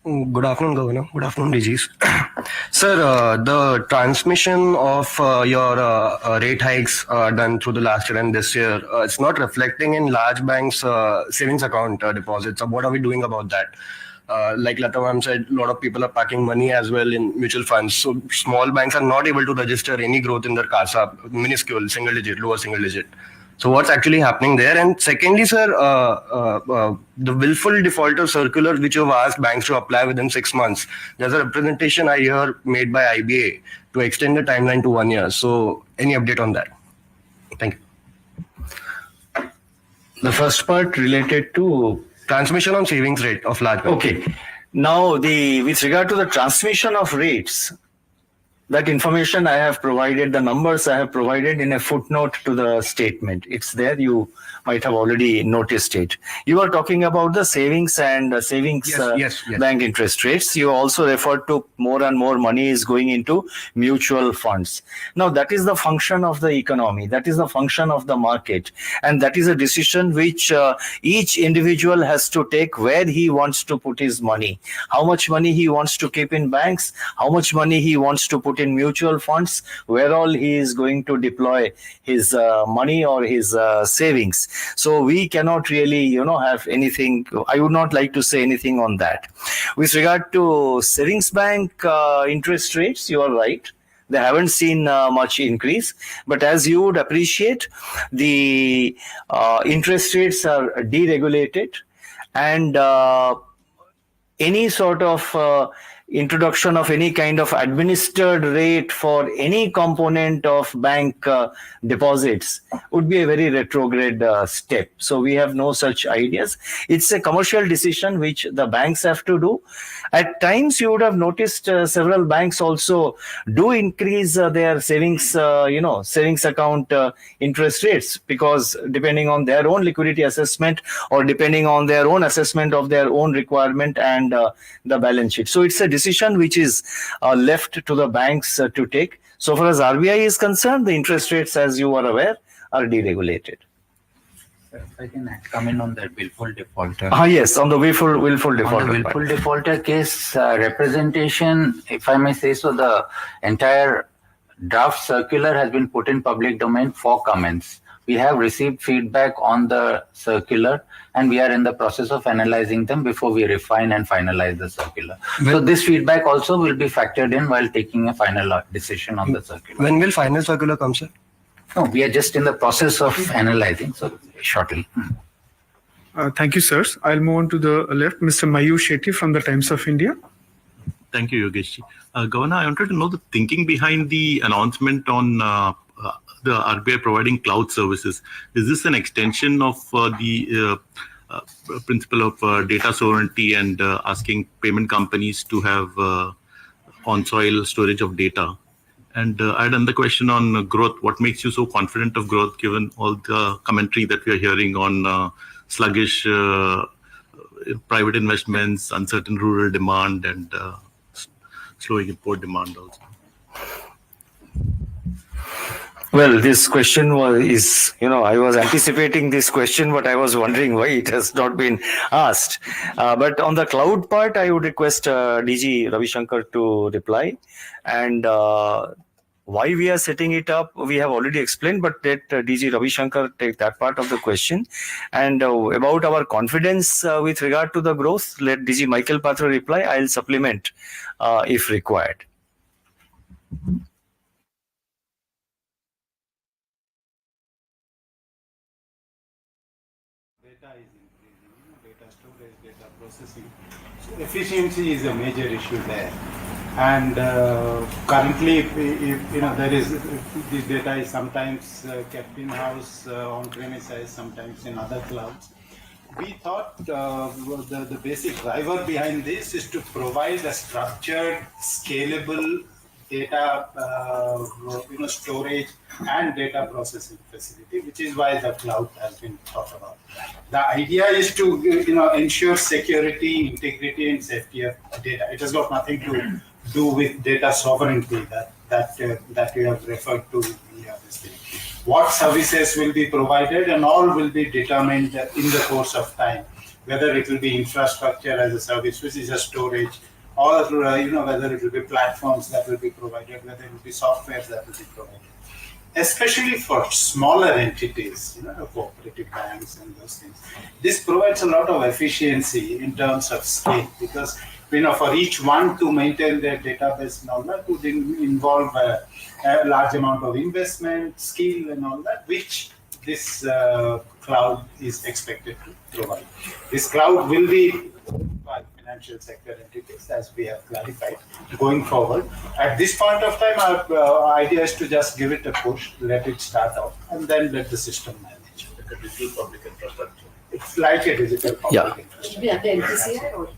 Good afternoon, Governor. Good afternoon, DGs. Sir, the transmission of your rate hikes done through the last year and this year, it's not reflecting in large banks' savings account deposits. What are we doing about that? Like Lata ma'am said, a lot of people are packing money as well in mutual funds. So small banks are not able to register any growth in their CASA, minuscule, single digit, lower single digit. So what's actually happening there? And secondly, sir, the willful defaulter circular, which you've asked banks to apply within 6 months, there's a representation I hear made by IBA to extend the timeline to 1 year. So any update on that? Thank you. The first part related to transmission on savings rate of large banks. Okay. Now, with regard to the transmission of rates, that information I have provided, the numbers I have provided in a footnote to the statement. It's there. You might have already noticed it. You are talking about the savings and yes. Bank interest rates. You also referred to more and more money is going into mutual funds. Now, that is the function of the economy. That is the function of the market. And that is a decision which each individual has to take where he wants to put his money. How much money he wants to keep in banks, how much money he wants to put in mutual funds, where all he is going to deploy his money or his savings. So we cannot really, have anything. I would not like to say anything on that. With regard to savings bank interest rates, you are right. They haven't seen much increase. But as you would appreciate, the interest rates are deregulated, and any sort of introduction of any kind of administered rate for any component of bank deposits would be a very retrograde step. So we have no such ideas. It's a commercial decision which the banks have to do. At times you would have noticed several banks also do increase their savings account interest rates, because depending on their own liquidity assessment or depending on their own assessment of their own requirement and the balance sheet. So it's a decision which is left to the banks to take. So far as RBI is concerned, the interest rates, as you are aware, are deregulated. If I can come in on that willful defaulter. Yes, on the willful defaulter. On the willful defaulter case, representation, if I may say so, the entire draft circular has been put in public domain for comments. We have received feedback on the circular, and we are in the process of analyzing them before we refine and finalize the circular. So this feedback also will be factored in while taking a final decision on the circular. When will final circular come, sir? No, we are just in the process of analyzing, so shortly. Thank you, sirs. I'll move on to the left. Mr. Mayur Shetty from the Times of India. Thank you, Yogesh. Governor, I wanted to know the thinking behind the announcement on the RBI providing cloud services. Is this an extension of the principle of data sovereignty and asking payment companies to have on-soil storage of data. And I had another question on growth. What makes you so confident of growth given all the commentary that we are hearing on sluggish private investments, uncertain rural demand, and slowing import demand also? Well, this question is, I was anticipating this question, but I was wondering why it has not been asked. But on the cloud part, I would request DG Ravi Shankar to reply. And why we are setting it up, we have already explained, but let DG Ravi Shankar take that part of the question. And about our confidence with regard to the growth, let DG Michael Patra reply. I'll supplement if required. Data is increasing, data storage, data processing. So efficiency is a major issue there. And currently, there is this data is sometimes kept in house on premises, sometimes in other clouds. We thought the basic driver behind this is to provide a structured, scalable data storage and data processing facility, which is why the cloud has been thought about. The idea is to ensure security, integrity, and safety of data. It has got nothing to do with data sovereignty that you have referred to here. What services will be provided and all will be determined in the course of time, whether it will be infrastructure as a service, which is a storage, or whether it will be platforms that will be provided, whether it will be software that will be provided. Especially for smaller entities, cooperative banks and those things. This provides a lot of efficiency in terms of scale, because for each one to maintain their database and all that would involve a large amount of investment, skill and all that, which this cloud is expected to provide. This cloud will be by financial sector entities, as we have clarified, going forward. At this point of time, our idea is to just give it a push, let it start off, and then let the system manage. Like a digital public infrastructure. It's like a digital public infrastructure. Will it be under NPCI or?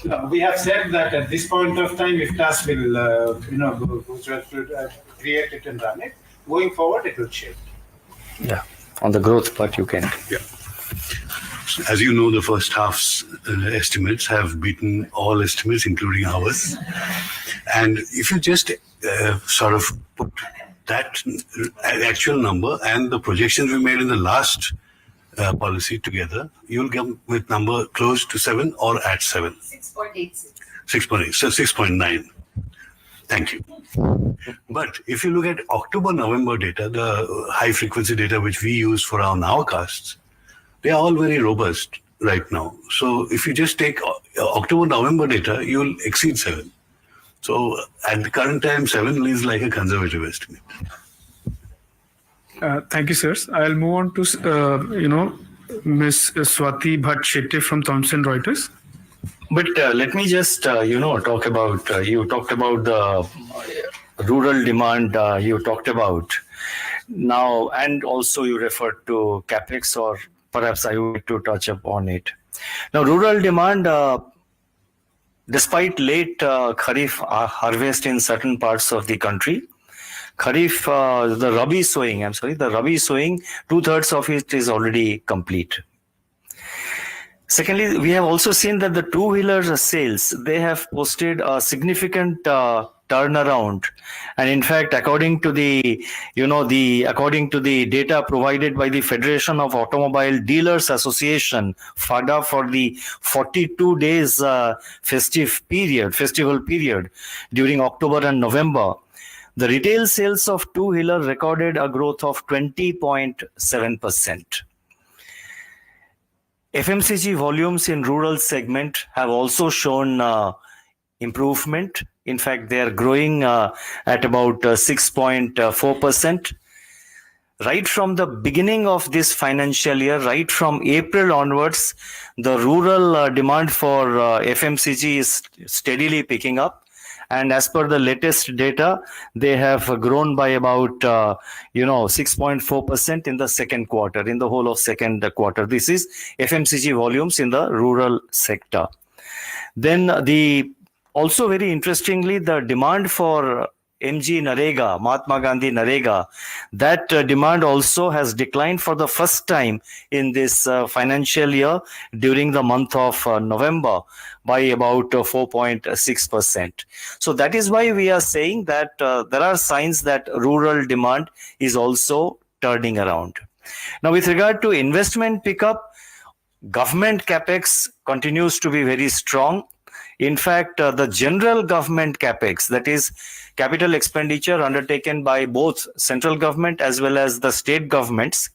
No, we have said that at this point of time, IFTAS will create it and run it. Going forward, it will change. Yeah, on the growth part, you can. Yeah. As you know, the first half's estimates have beaten all estimates, including ours. And if you just sort of put that actual number and the projections we made in the last policy together, you'll come with number close to 7 or at 7. 6.86. 6.8, so 6.9. Thank you. But if you look at October-November data, the high-frequency data which we use for our nowcasts, they are all very robust right now. So if you just take October-November data, you'll exceed 7. So at the current time, 7 is like a conservative estimate. Thank you, sirs. I'll move on to, Ms. Swati Bhatt-Shetty from Thomson Reuters. But let me just, talk about, you talked about the rural demand you talked about now, and also you referred to CapEx, or perhaps I would like to touch upon it. Now, rural demand, despite late Kharif harvest in certain parts of the country, Kharif, the Rabi sowing, 2/3 of it is already complete. Secondly, we have also seen that the two-wheeler sales, they have posted a significant turnaround, and in fact, according to the data provided by the Federation of Automobile Dealers Association (FADA) for the 42 days festival period during October and November, the retail sales of two-wheeler recorded a growth of 20.7%. FMCG volumes in rural segment have also shown improvement. In fact, they are growing at about 6.4%. Right from the beginning of this financial year, right from April onwards, the rural demand for FMCG is steadily picking up. And as per the latest data, they have grown by about 6.4% in the second quarter, in the whole of second quarter. This is FMCG volumes in the rural sector. Then also very interestingly, the demand for MG Narega, Mahatma Gandhi Narega, that demand also has declined for the first time in this financial year during the month of November by about 4.6%. So that is why we are saying that there are signs that rural demand is also turning around. Now, with regard to investment pickup, government capex continues to be very strong. In fact, the general government capex, that is capital expenditure undertaken by both central government as well as the state governments,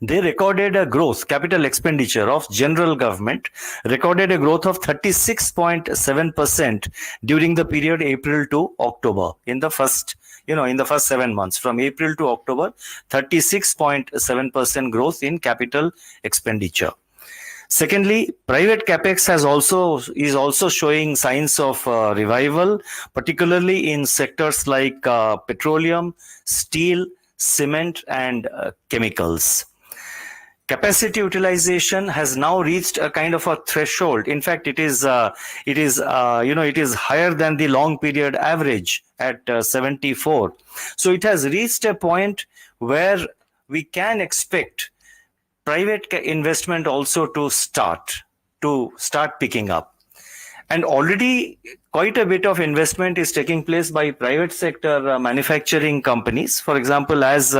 they recorded a growth, capital expenditure of general government recorded a growth of 36.7% during the period April to October. In the first 7 months, from April to October, 36.7% growth in capital expenditure. Secondly, private capex is also showing signs of revival, particularly in sectors like petroleum, steel, cement, and chemicals. Capacity utilization has now reached a kind of a threshold. In fact, it is higher than the long period average at 74. So it has reached a point where we can expect private investment also to start picking up. And already quite a bit of investment is taking place by private sector manufacturing companies. For example, as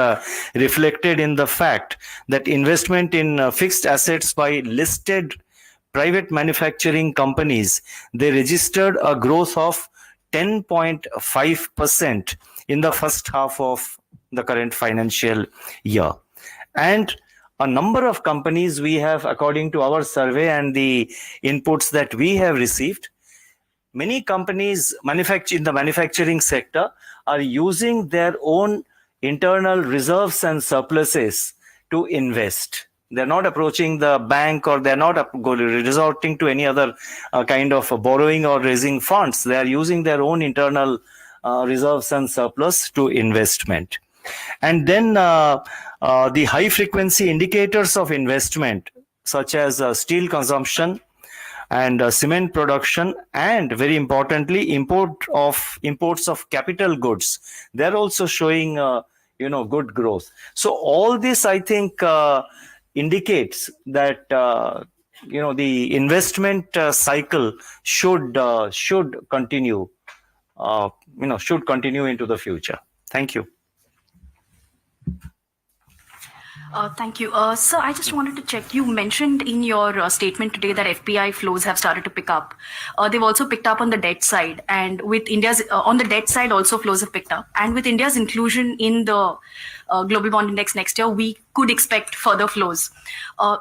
reflected in the fact that investment in fixed assets by listed private manufacturing companies, they registered a growth of 10.5% in the first half of the current financial year. And a number of companies we have, according to our survey and the inputs that we have received, many companies in the manufacturing sector are using their own internal reserves and surpluses to invest. They're not approaching the bank, or they're not resorting to any other kind of borrowing or raising funds. They are using their own internal reserves and surplus to investment. And then the high frequency indicators of investment, such as steel consumption and cement production, and very importantly, imports of capital goods, they're also showing good growth. So all this, I think, indicates that the investment cycle should continue into the future. Thank you. Thank you. Sir, I just wanted to check. You mentioned in your statement today that FPI flows have started to pick up. They've also picked up on the debt side, and with India's on the debt side also flows have picked up. And with India's inclusion in the global bond index next year, we could expect further flows.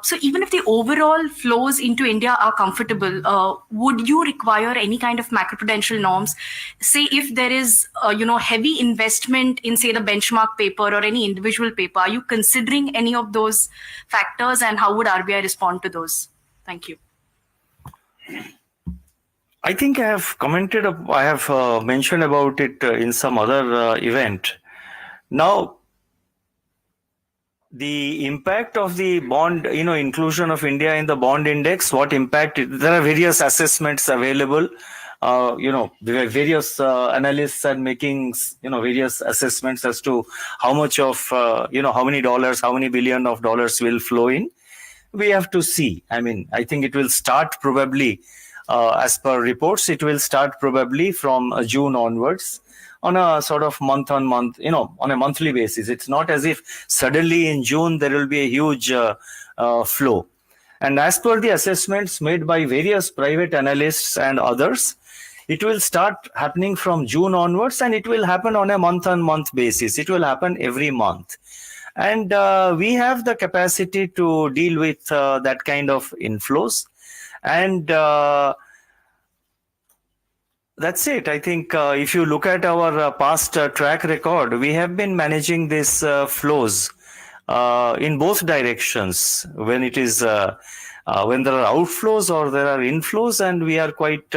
So even if the overall flows into India are comfortable, would you require any kind of macroprudential norms? Say if there is heavy investment in, say, the benchmark paper or any individual paper, are you considering any of those factors, and how would RBI respond to those? Thank you. I think I have mentioned about it in some other event. Now, the impact of the bond, inclusion of India in the bond index, what impact? There are various assessments available. There are various analysts are making, various assessments as to how much of, how many billion of dollars will flow in. We have to see. I mean, I think it will start probably, as per reports, it will start probably from June onwards, on a sort of month-on-month, on a monthly basis. It's not as if suddenly in June there will be a huge flow. And as per the assessments made by various private analysts and others, it will start happening from June onwards, and it will happen on a month-on-month basis. It will happen every month. And we have the capacity to deal with that kind of inflows. And that's it. I think if you look at our past track record, we have been managing these flows in both directions, when it is when there are outflows or there are inflows, and we are quite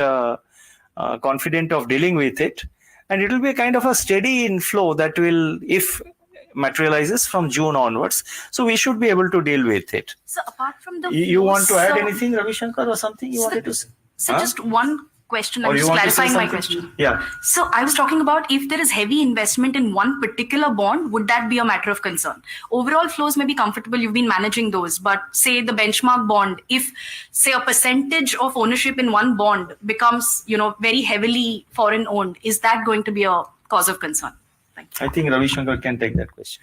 confident of dealing with it. And it will be a kind of a steady inflow that will, if materializes from June onwards. So we should be able to deal with it. So apart from the You want to add so- anything, Ravi Shankar, or something you wanted to say? So just one question. Or I'm you just want to say clarifying my something? question. Yeah. So I was talking about if there is heavy investment in one particular bond, would that be a matter of concern? Overall flows may be comfortable. You've been managing those, but say the benchmark bond, if say a percentage of ownership in one bond becomes, very heavily foreign owned, is that going to be a cause of concern? I think Ravi Shankar can take that question.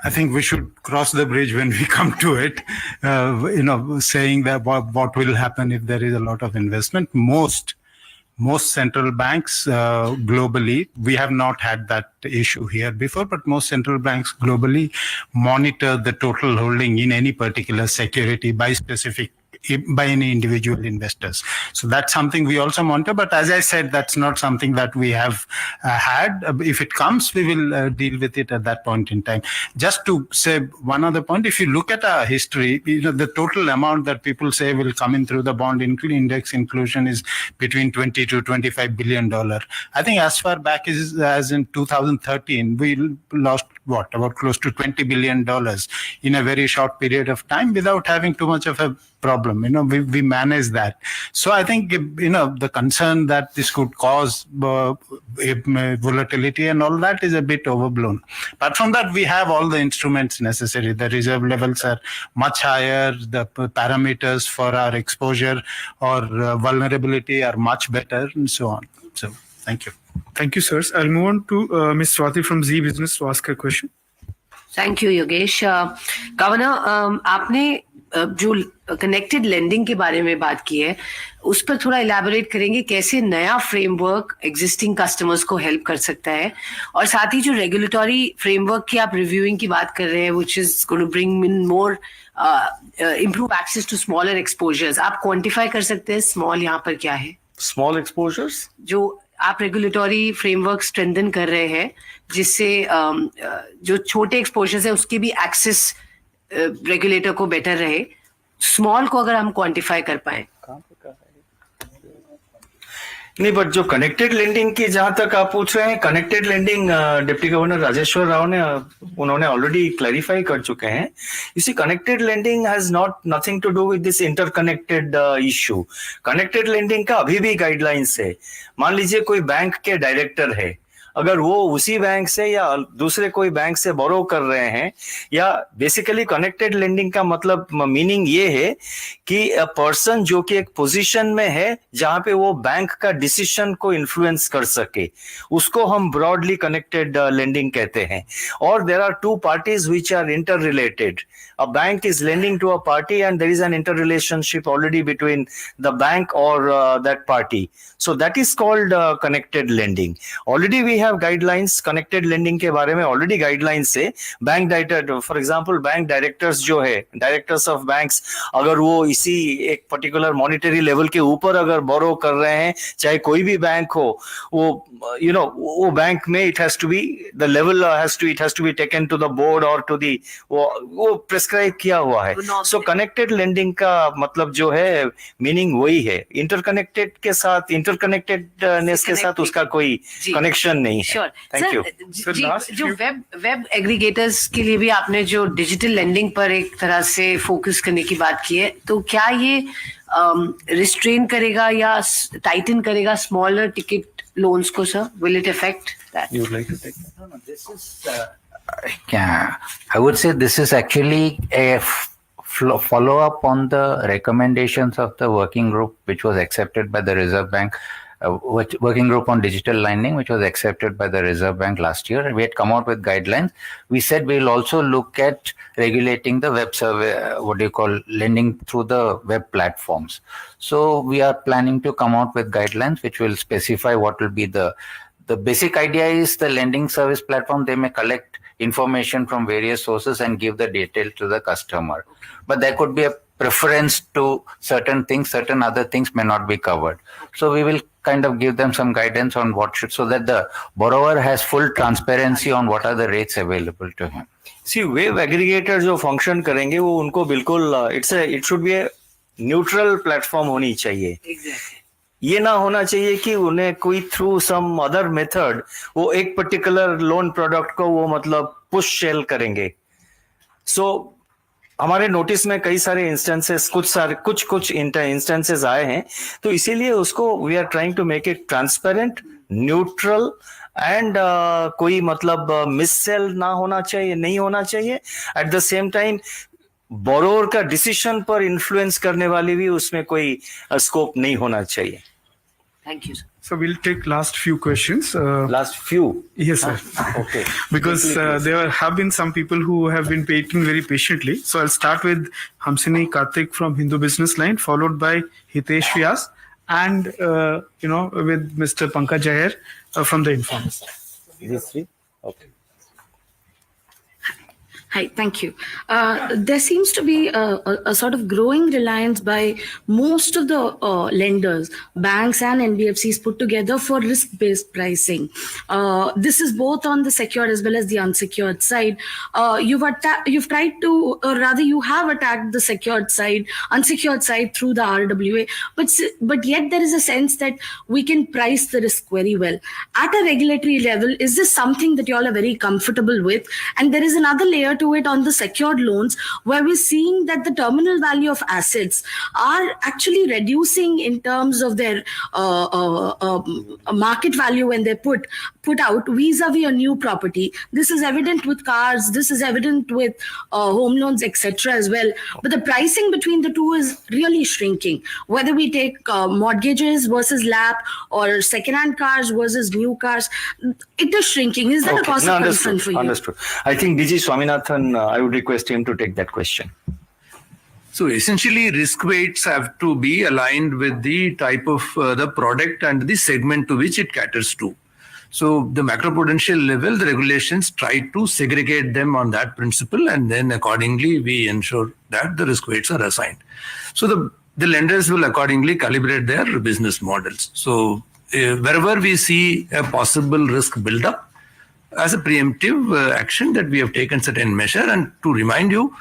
I think we should cross the bridge when we come to it. Saying that what will happen if there is a lot of investment. Most central banks globally, we have not had that issue here before, but most central banks globally monitor the total holding in any particular security by any individual investors. So that's something we also monitor. But as I said, that's not something that we have had. If it comes, we will deal with it at that point in time. Just to say one other point, if you look at our history, the total amount that people say will come in through the bond index inclusion is between 20 to 25 billion dollar. I think as far back as in 2013, we lost about close to 20 billion dollars in a very short period of time without having too much of a problem. We manage that. So I think, the concern that this could cause volatility and all that is a bit overblown. Apart from that, we have all the instruments necessary. The reserve levels are much higher. The parameters for our exposure or vulnerability are much better and so on. So thank you. Thank you, sirs. I'll move on to Ms. Swati from Z Business to ask a question. Thank you Yogesh governor आपने जो connected lending के बारे में बात की है उस पर थोड़ा इलैबोरेट करेंगे कैसे नया फ्रेमवर्क एग्जिस्टिंग कस्टमर्स को हेल्प कर सकता है और साथ ही जो रेगुलेटरी फ्रेमवर्क की आप रिव्यूइंग की बात कर रहे हैं which is going to bring in more improve access to smaller exposures आप क्वांटिफाई कर सकते हैं स्मॉल यहाँ पर क्या है स्मॉल एक्सपोजर्स जो आप रेगुलेटरी फ्रेमवर्क स्ट्रेंथन कर रहे हैं जिससे जो छोटे एक्सपोजर्स है उसकी भी एक्सेस रेगुलेटर को बेटर रहे स्मॉल को अगर हम क्वांटिफाई कर पाए नहीं, बट जो कनेक्टेड लेंडिंग की जहां तक आप पूछ रहे हैं, connected lending deputy governor Rajeshwar Rao ने उन्होंने ऑलरेडी क्लैरिफाई कर चुके हैं. You see, connected lending has nothing to do with this interconnected issue. Connected lending का अभी भी गाइडलाइंस है. मान लीजिए कोई बैंक के डायरेक्टर है, अगर वो उसी बैंक से या दूसरे कोई बैंक से बोरो कर रहे हैं, या बेसिकली कनेक्टेड लेंडिंग का मतलब मीनिंग ये है कि अ पर्सन जो कि एक पोजीशन में है जहां पे वो बैंक का डिसीजन को इन्फ्लुएंस कर सके, उसको हम ब्रॉडली कनेक्टेड लेंडिंग कहते हैं. और there are two parties which are interrelated. A bank is lending to a party and there is an interrelationship already between the bank or that party. So that is called connected lending. Already we have guidelines. Connected lending के बारे में already guidelines है. Bank director, for example, bank directors जो है, directors of banks, अगर वो इसी एक particular monetary level के ऊपर अगर borrow कर रहे हैं, चाहे कोई भी बैंक हो, वो बैंक में it has to be the level it has to be taken to the board or to the वो प्रेस्क्राइब किया हुआ है. सो कनेक्टेड लेंडिंग का मतलब जो है मीनिंग वही है. इंटरकनेक्टेड के साथ, इंटरकनेक्टेडनेस के साथ उसका कोई कनेक्शन नहीं है. Thank you. जो वेब एग्रीगेटर्स के लिए भी आपने जो डिजिटल लेंडिंग पर एक तरह से फोकस करने की बात की है, तो क्या ये रिस्ट्रेन करेगा या टाइटन करेगा स्मॉलर टिकट लोन्स को sir? Will it affect that? You would like to take that? No, this is yeah, I would say this is actually a follow-up on the recommendations of the working group which was accepted by the Reserve Bank, working group on digital lending, which was accepted by the Reserve Bank last year. We had come out with guidelines. We said we'll also look at regulating the web survey, lending through the web platforms. So we are planning to come out with guidelines which will specify what will be the basic idea is the lending service platform, they may collect information from various sources and give the detail to the customer. But there could be a preference to certain things, certain other things may not be covered. So we will kind of give them some guidance on what should, so that the borrower has full transparency on what are the rates available to him. See, web aggregator जो function करेंगे वो उनको बिल्कुल it should be a neutral platform होनी चाहिए. Exactly. ये ना होना चाहिए कि उन्हें कोई थ्रू सम अदर मेथड वो एक पर्टिकुलर लोन प्रोडक्ट को वो मतलब पुश सेल करेंगे. सो हमारे नोटिस में कई सारे इंस्टेंसेस कुछ इंस्टेंसेस आए हैं, तो इसीलिए उसको we are trying to make it transparent, neutral and कोई मतलब मिस सेल ना होना चाहिए, नहीं होना चाहिए. At the same time borrower का डिसीजन पर इन्फ्लुएंस करने वाली भी उसमें कोई स्कोप नहीं होना चाहिए. Thank you, sir. So we'll take last few questions. Last few? Yes, sir. Okay. Because there have been some people who have been waiting very patiently. So I'll start with Hamsini Karthik from Hindu Business Line, followed by Hitesh Vyas, and with Mr. Pankaj Jair from the Informers. These three? Okay. Hi, thank you. There seems to be a sort of growing reliance by most of the lenders, banks and NBFCs put together for risk-based pricing. This is both on the secured as well as the unsecured side. You've tried to, or rather you have attacked the unsecured side through the RWA, but yet there is a sense that we can price the risk very well. At a regulatory level, is this something that you all are very comfortable with? And there is another layer to it on the secured loans, where we're seeing that the terminal value of assets are actually reducing in terms of their market value when they're put out vis-a-vis a new property. This is evident with cars, this is evident with home loans, etc. as well. But the pricing between the two is really shrinking. Whether we take mortgages versus LAP or second-hand cars versus new cars, it is shrinking. Is that a cause of concern for you? Understood. I think DG Swaminathan, I would request him to take that question. So essentially, risk weights have to be aligned with the type of the product and the segment to which it caters to. So the macroprudential level, the regulations try to segregate them on that principle, and then accordingly we ensure that the risk weights are assigned. So the lenders will accordingly calibrate their business models. So wherever we see a possible risk buildup, as a preemptive action that we have taken certain measure, and to remind you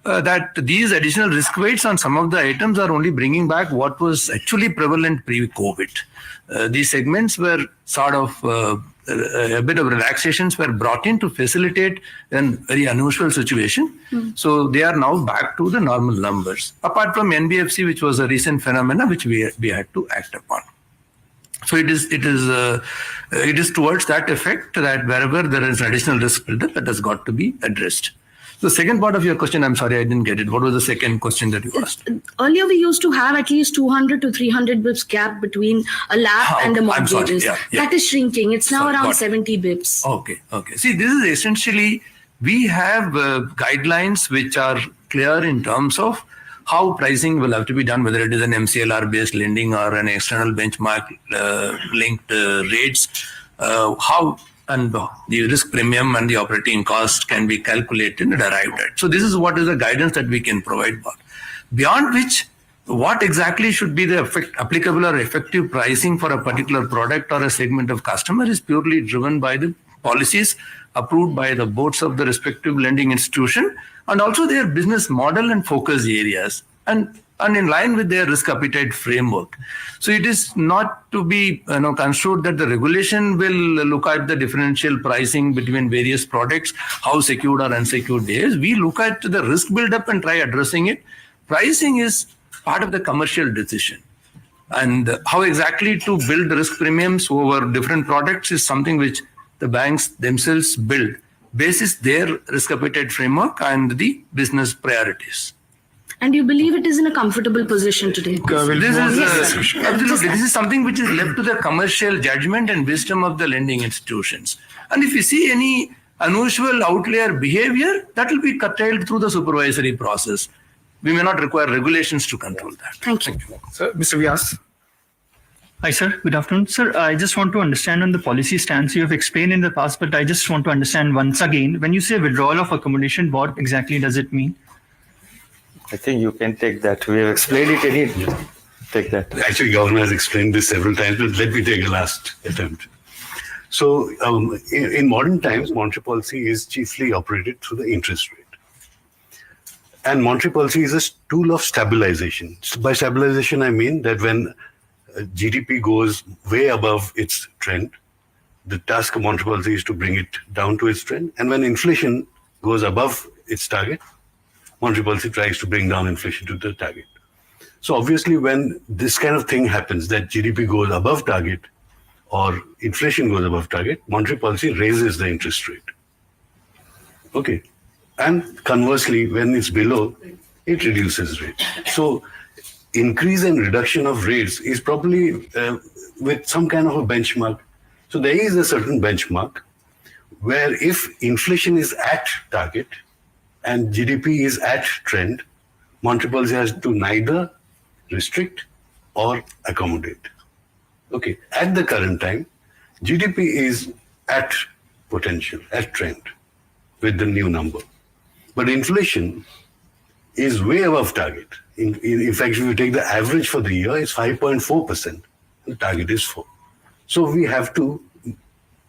that these additional risk weights on some of the items are only bringing back what was actually prevalent pre-COVID. These segments were sort of a bit of relaxations were brought in to facilitate a very unusual situation. So they are now back to the normal numbers, apart from NBFC, which was a recent phenomena which we had to act upon. So it is towards that effect that wherever there is additional risk buildup, that has got to be addressed. The second part of your question, I'm sorry, I didn't get it. What was the second question that you asked? Earlier, we used to have at least 200 to 300 bips gap between a LAP and a mortgages. That is shrinking. It's now around 70 bips. Okay. See, this is essentially, we have guidelines which are clear in terms of how pricing will have to be done, whether it is an MCLR-based lending or an external benchmark linked rates, how and the risk premium and the operating cost can be calculated and arrived at. So this is what is the guidance that we can provide for. Beyond which, what exactly should be the applicable or effective pricing for a particular product or a segment of customer is purely driven by the policies approved by the boards of the respective lending institution, and also their business model and focus areas, and in line with their risk appetite framework. So it is not to be construed that the regulation will look at the differential pricing between various products, how secured or unsecured it is. We look at the risk buildup and try addressing it. Pricing is part of the commercial decision. And how exactly to build risk premiums over different products is something which the banks themselves build basis their risk appetite framework and the business priorities. And you believe it is in a comfortable position today? This is something which is left to the commercial judgment and wisdom of the lending institutions. And if you see any unusual outlier behavior, that will be curtailed through the supervisory process. We may not require regulations to control that. Thank you. Sir, Mr. Vyas. Hi, sir. Good afternoon. Sir, I just want to understand on the policy stance you have explained in the past, but I just want to understand once again, when you say withdrawal of accommodation, what exactly does it mean? I think you can take that. We have explained it. Take that. Actually, Governor has explained this several times, but let me take a last attempt. So in modern times, monetary policy is chiefly operated through the interest rate. And monetary policy is a tool of stabilization. By stabilization, I mean that when GDP goes way above its trend, the task of monetary policy is to bring it down to its trend. And when inflation goes above its target, monetary policy tries to bring down inflation to the target. So obviously, when this kind of thing happens, that GDP goes above target or inflation goes above target, monetary policy raises the interest rate. Okay. And conversely, when it's below, it reduces rate. So increase and reduction of rates is probably with some kind of a benchmark. So there is a certain benchmark where if inflation is at target and GDP is at trend, monetary policy has to neither restrict or accommodate. Okay, at the current time, GDP is at potential, at trend with the new number. But inflation is way above target. In fact, if you take the average for the year, it's 5.4%. The target is 4. So we have to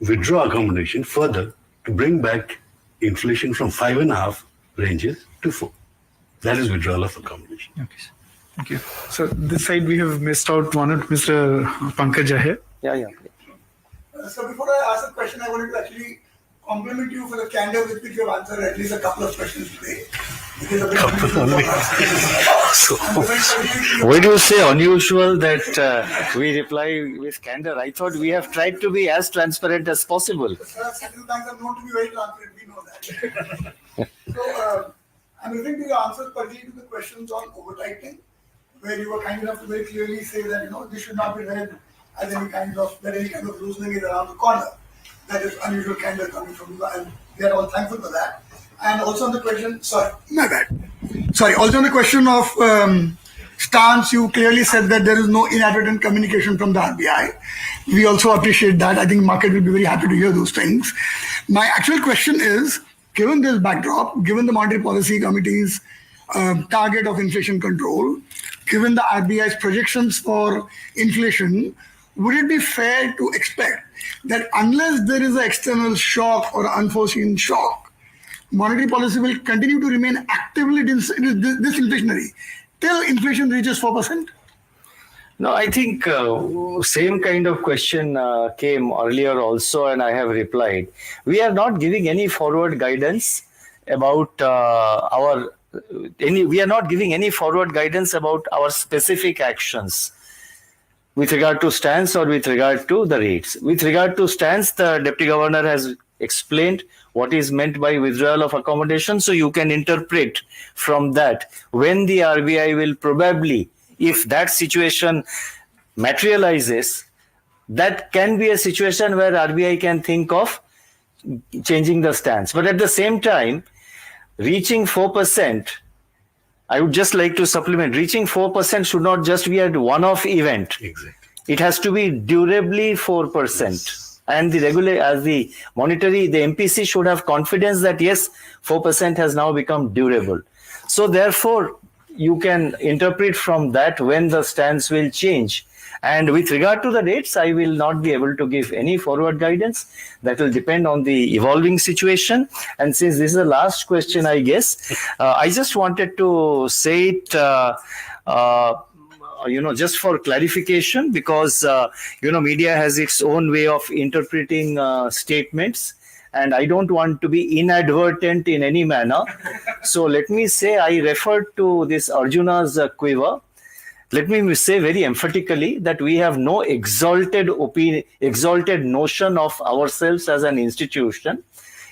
withdraw accommodation further to bring back inflation from 5.5 ranges to 4. That is withdrawal of accommodation. Okay, sir. Thank you. So this side we have missed out one of Mr. Pankaj here. Yeah. So before I ask a question, I wanted to actually compliment you for the candor with which you have answered at least a couple of questions today. Why do you say unusual that we reply with candor? I thought we have tried to be as transparent as possible. Central banks are known to be very transparent, we know that. So I'm referring to your answers particularly to the questions on over-tightening, where you were kind enough to very clearly say that this should not be read as any kind of loosening is around the corner. That is unusual candor coming from you, and we are all thankful for that. And also on the question, also on the question of stance, you clearly said that there is no inadvertent communication from the RBI. We also appreciate that. I think market will be very happy to hear those things. My actual question is, given this backdrop, given the Monetary Policy Committee's target of inflation control, given the RBI's projections for inflation, would it be fair to expect that unless there is an external shock or unforeseen shock, monetary policy will continue to remain actively disinflationary till inflation reaches 4%? No, I think same kind of question came earlier also, and I have replied. We are not giving any forward guidance about we are not giving any forward guidance about our specific actions with regard to stance or with regard to the rates. With regard to stance, the Deputy Governor has explained what is meant by withdrawal of accommodation. So you can interpret from that when the RBI will probably, if that situation materializes, that can be a situation where RBI can think of changing the stance. But at the same time, reaching 4%, I would just like to supplement, reaching 4% should not just be a one-off event. Exactly. It has to be durably 4%. Yes. And the MPC should have confidence that yes, 4% has now become durable. So therefore, you can interpret from that when the stance will change. And with regard to the rates, I will not be able to give any forward guidance. That will depend on the evolving situation. And since this is the last question, I guess, I just wanted to say it, just for clarification, because, media has its own way of interpreting statements. And I don't want to be inadvertent in any manner. So let me say I referred to this Arjuna's quiver. Let me say very emphatically that we have no exalted notion of ourselves as an institution.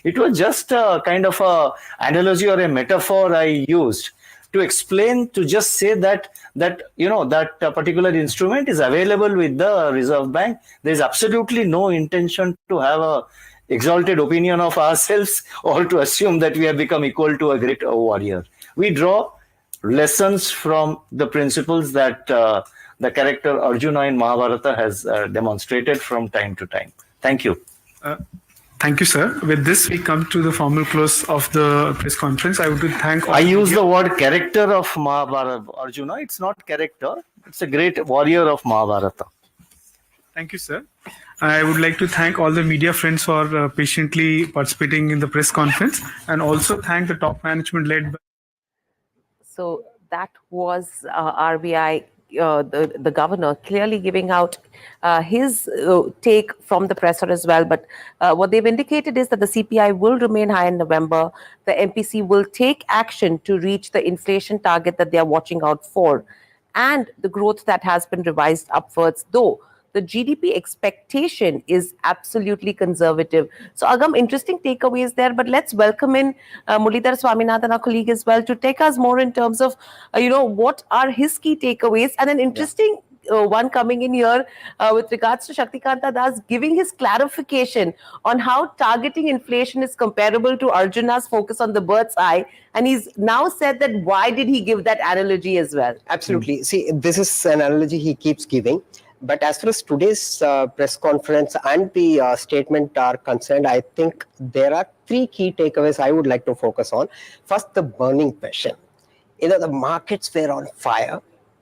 It was just a kind of a analogy or a metaphor I used to explain, to just say that particular instrument is available with the Reserve Bank. There is absolutely no intention to have a exalted opinion of ourselves or to assume that we have become equal to a great warrior. We draw lessons from the principles that the character Arjuna in Mahabharata has demonstrated from time to time. Thank you. Thank you, sir. With this, we come to the formal close of the press conference. I would like to thank all I use the word character of Mahabharata. Arjuna, it's not character. It's a great warrior of Mahabharata. Thank you, sir. I would like to thank all the media friends for patiently participating in the press conference, and also thank the top management led by. So that was RBI the governor clearly giving out his take from the presser as well. But what they've indicated is that the CPI will remain high in November. The MPC will take action to reach the inflation target that they are watching out for, and the growth that has been revised upwards, though the GDP expectation is absolutely conservative. So, Agam, interesting takeaways there, but let's welcome in Muralidhar Swaminathan, our colleague as well, to take us more in terms of, what are his key takeaways, and an interesting one coming in here with regards to Shaktikanta Das giving his clarification on how targeting inflation is comparable to Arjuna's focus on the bird's eye. And he's now said that why did he give that analogy as well? Absolutely. See, this is an analogy he keeps giving. But as far as today's press conference and the statement are concerned, I think there are three key takeaways I would like to focus on. First, the burning question. The markets were on fire.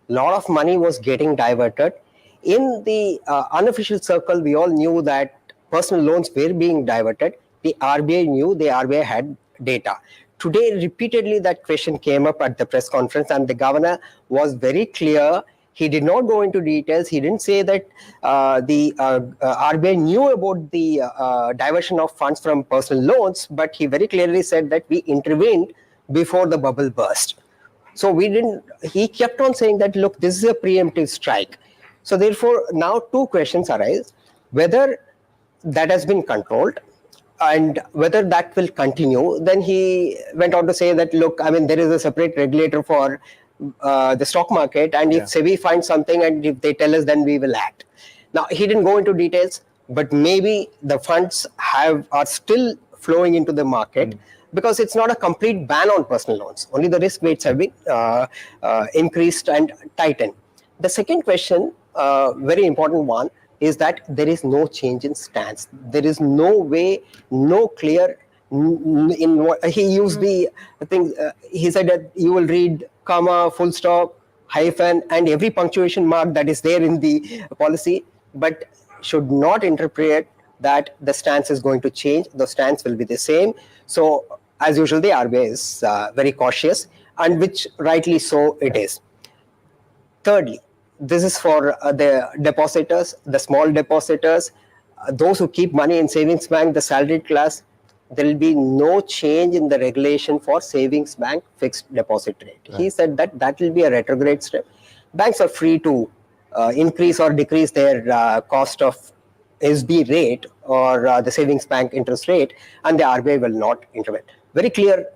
A lot of money was getting diverted. In the unofficial circle, we all knew that personal loans were being diverted. The RBI knew, the RBI had data. Today, repeatedly, that question came up at the press conference, and the governor was very clear. He did not go into details. He didn't say that the RBI knew about the diversion of funds from personal loans, but he very clearly said that we intervened before the bubble burst. So he kept on saying that, look, this is a preemptive strike. So therefore, now two questions arise: whether that has been controlled and whether that will continue. Then he went on to say that, look, there is a separate regulator for the stock market, and if SEBI finds something and if they tell us, then we will act. Now, he didn't go into details, but maybe the funds are still flowing into the market because it's not a complete ban on personal loans. Only the risk weights have been increased and tightened. The second question, very important one, is that there is no change in stance. There is no way, no clear. He used the thing. He said that you will read comma, full stop, hyphen, and every punctuation mark that is there in the policy, but should not interpret that the stance is going to change. The stance will be the same. So, as usual, the RBI is very cautious, and which rightly so it is. Thirdly, this is for the depositors, the small depositors, those who keep money in savings bank, the salaried class. There will be no change in the regulation for savings bank fixed deposit rate. Right. He said that will be a retrograde step. Banks are free to increase or decrease their cost of SB rate or the savings bank interest rate, and the RBI will not intervene. Very clear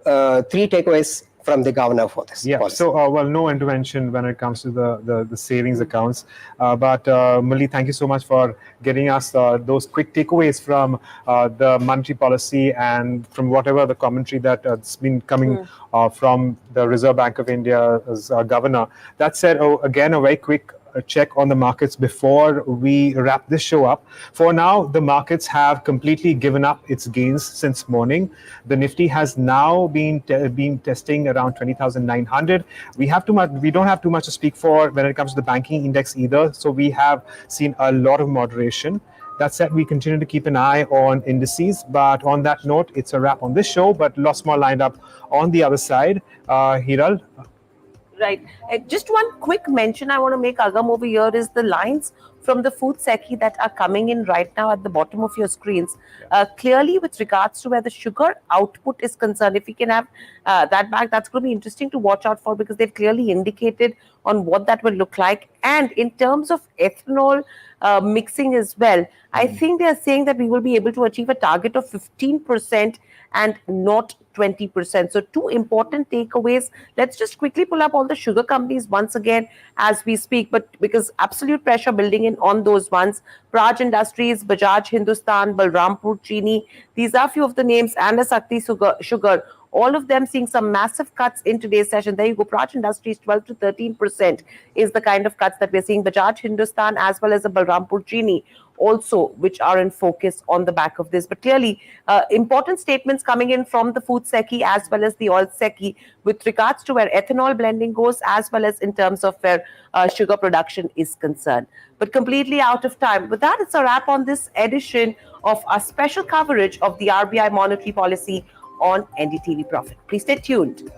three takeaways from the governor for this policy. So, no intervention when it comes to the savings accounts. But Murali, thank you so much for getting us those quick takeaways from the monetary policy and from whatever the commentary that's been coming from the Reserve Bank of India's governor. That said, again, a very quick check on the markets before we wrap this show up. For now, the markets have completely given up its gains since morning. The Nifty has now been testing around 20,900. We don't have too much to speak for when it comes to the banking index either. So we have seen a lot of moderation. That said, we continue to keep an eye on indices. But on that note, it's a wrap on this show, but lots more lined up on the other side. Hiral? Right. Just one quick mention I want to make, Agam, over here is the lines from the food secchi that are coming in right now at the bottom of your screens. Clearly, with regards to where the sugar output is concerned, if we can have that back, that's going to be interesting to watch out for, because they've clearly indicated on what that will look like. And in terms of ethanol mixing as well, I think they are saying that we will be able to achieve a target of 15% and not 20%. So two important takeaways. Let's just quickly pull up all the sugar companies once again as we speak, but because absolute pressure building in on those ones. Praj Industries, Bajaj Hindustan, Balrampur Chini, these are few of the names, and a Sakti Sugar. All of them seeing some massive cuts in today's session. There you go. Praj Industries, 12 to 13% is the kind of cuts that we're seeing. Bajaj Hindustan as well as the Balrampur Chini also, which are in focus on the back of this. But clearly, important statements coming in from the food secchi as well as the oil secchi with regards to where ethanol blending goes, as well as in terms of where sugar production is concerned. But completely out of time. With that, it's a wrap on this edition of our special coverage of the RBI monetary policy on NDTV Profit. Please stay tuned.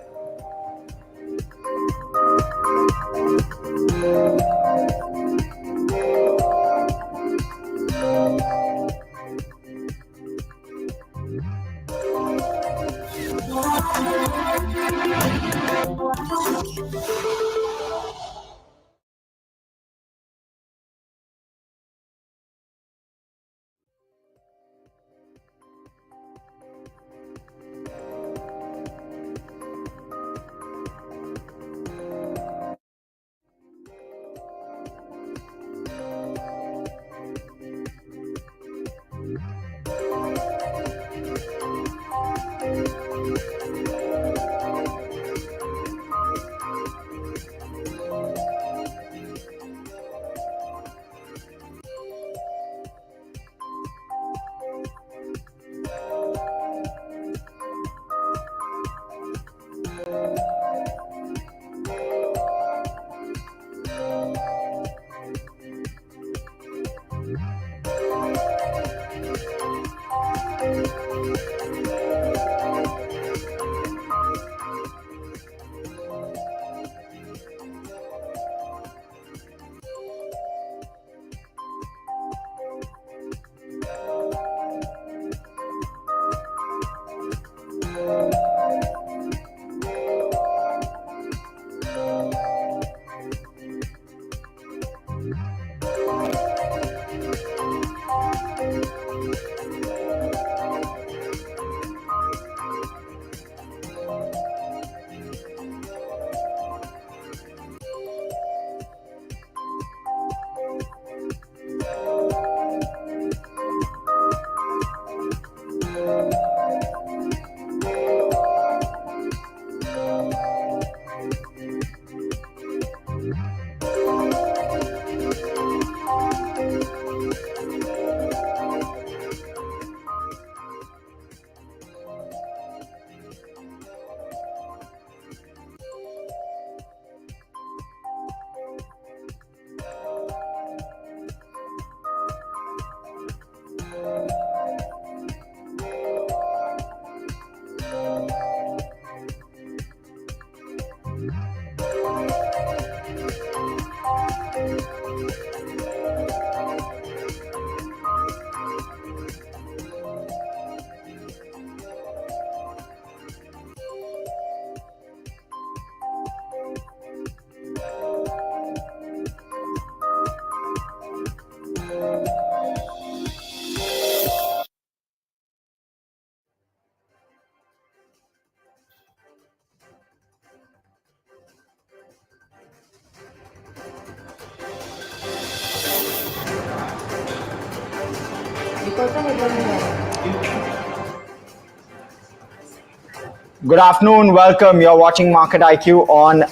Good afternoon, welcome. You're watching Market IQ on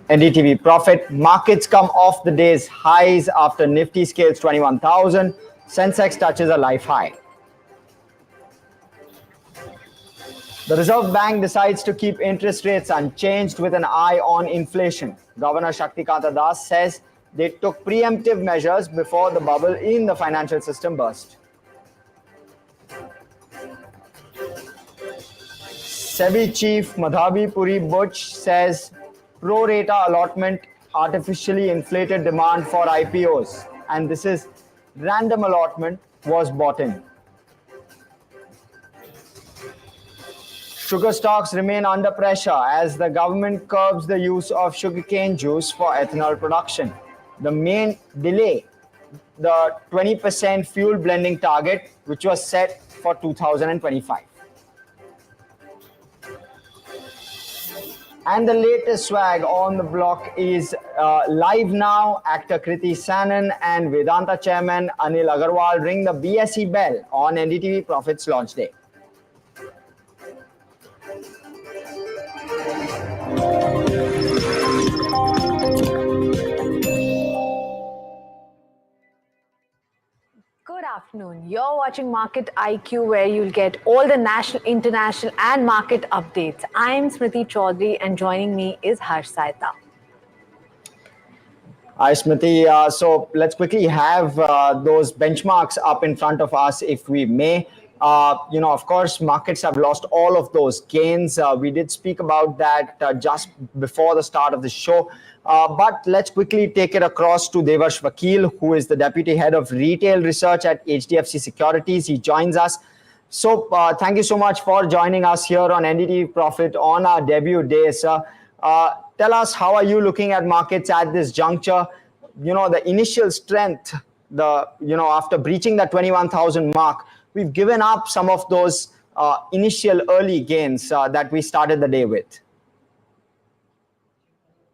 NDTV Profit. Markets come off the day's highs after Nifty scales 21,000. Sensex touches a life high. The Reserve Bank decides to keep interest rates unchanged with an eye on inflation. Governor Shaktikanta Das says they took preemptive measures before the bubble in the financial system burst. SEBI chief Madhavi Puri Butch says pro rata allotment artificially inflated demand for IPOs, and this is random allotment was bought in. Sugar stocks remain under pressure as the government curbs the use of sugarcane juice for ethanol production. The main delay, the 20% fuel blending target, which was set for 2025. And the latest swag on the block is live now. Actor Kriti Sanon and Vedanta chairman Anil Agarwal ring the BSE bell on NDTV Profit's launch day. Good afternoon. You're watching Market IQ, where you'll get all the national, international, and market updates. I'm Smriti Chaudhary, and joining me is Harsh Saita. Hi, Smriti. So let's quickly have those benchmarks up in front of us, if we may. Of course, markets have lost all of those gains. We did speak about that just before the start of the show. But let's quickly take it across to Devarsh Vakil, who is the Deputy Head of Retail Research at HDFC Securities. He joins us. So thank you so much for joining us here on NDTV Profit on our debut day, sir. Tell us, how are you looking at markets at this juncture? The initial strength, after breaching the 21,000 mark, we've given up some of those initial early gains that we started the day with.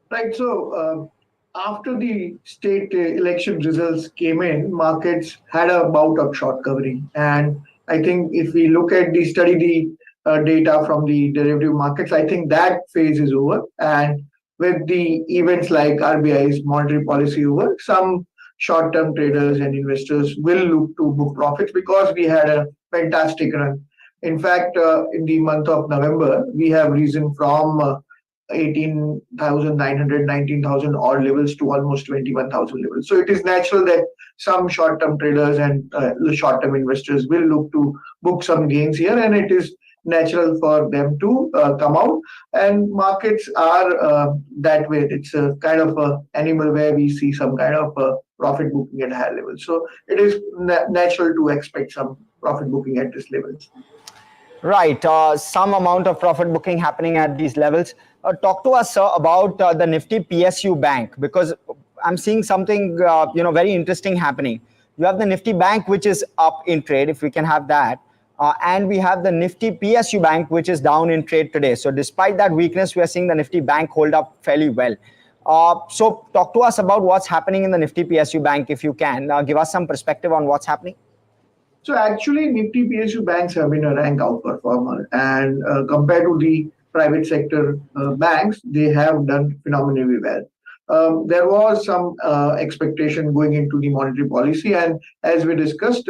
Right. So after the state election results came in, markets had a bout of short covering. And I think if we study the data from the derivative markets, I think that phase is over. And with the events like RBI's monetary policy over, some short-term traders and investors will look to book profits because we had a fantastic run. In fact, in the month of November, we have risen from 18,900, 19,000 odd levels to almost 21,000 levels. So it is natural that some short-term traders and short-term investors will look to book some gains here, and it is natural for them to come out. And markets are that way. It's a kind of a animal where we see some kind of profit booking at higher levels. So it is natural to expect some profit booking at this levels. Right, some amount of profit booking happening at these levels. Talk to us, sir, about the Nifty PSU Bank, because I'm seeing something very interesting happening. You have the Nifty Bank, which is up in trade, if we can have that. And we have the Nifty PSU Bank, which is down in trade today. So despite that weakness, we are seeing the Nifty Bank hold up fairly well. So talk to us about what's happening in the Nifty PSU Bank, if you can. Give us some perspective on what's happening. So actually, Nifty PSU banks have been a rank outperformer, and compared to the private sector banks, they have done phenomenally well. There was some expectation going into the monetary policy, and as we discussed,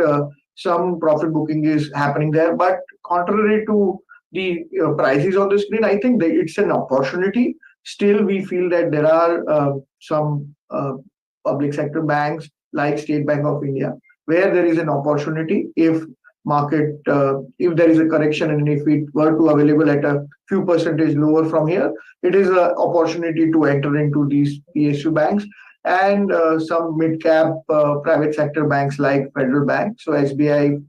some profit booking is happening there. But contrary to the prices on the screen, I think that it's an opportunity. Still, we feel that there are some public sector banks like State Bank of India, where there is an opportunity if there is a correction and if it were to available at a few percentage lower from here, it is an opportunity to enter into these PSU banks and some mid-cap private sector banks like Federal Bank, so SBI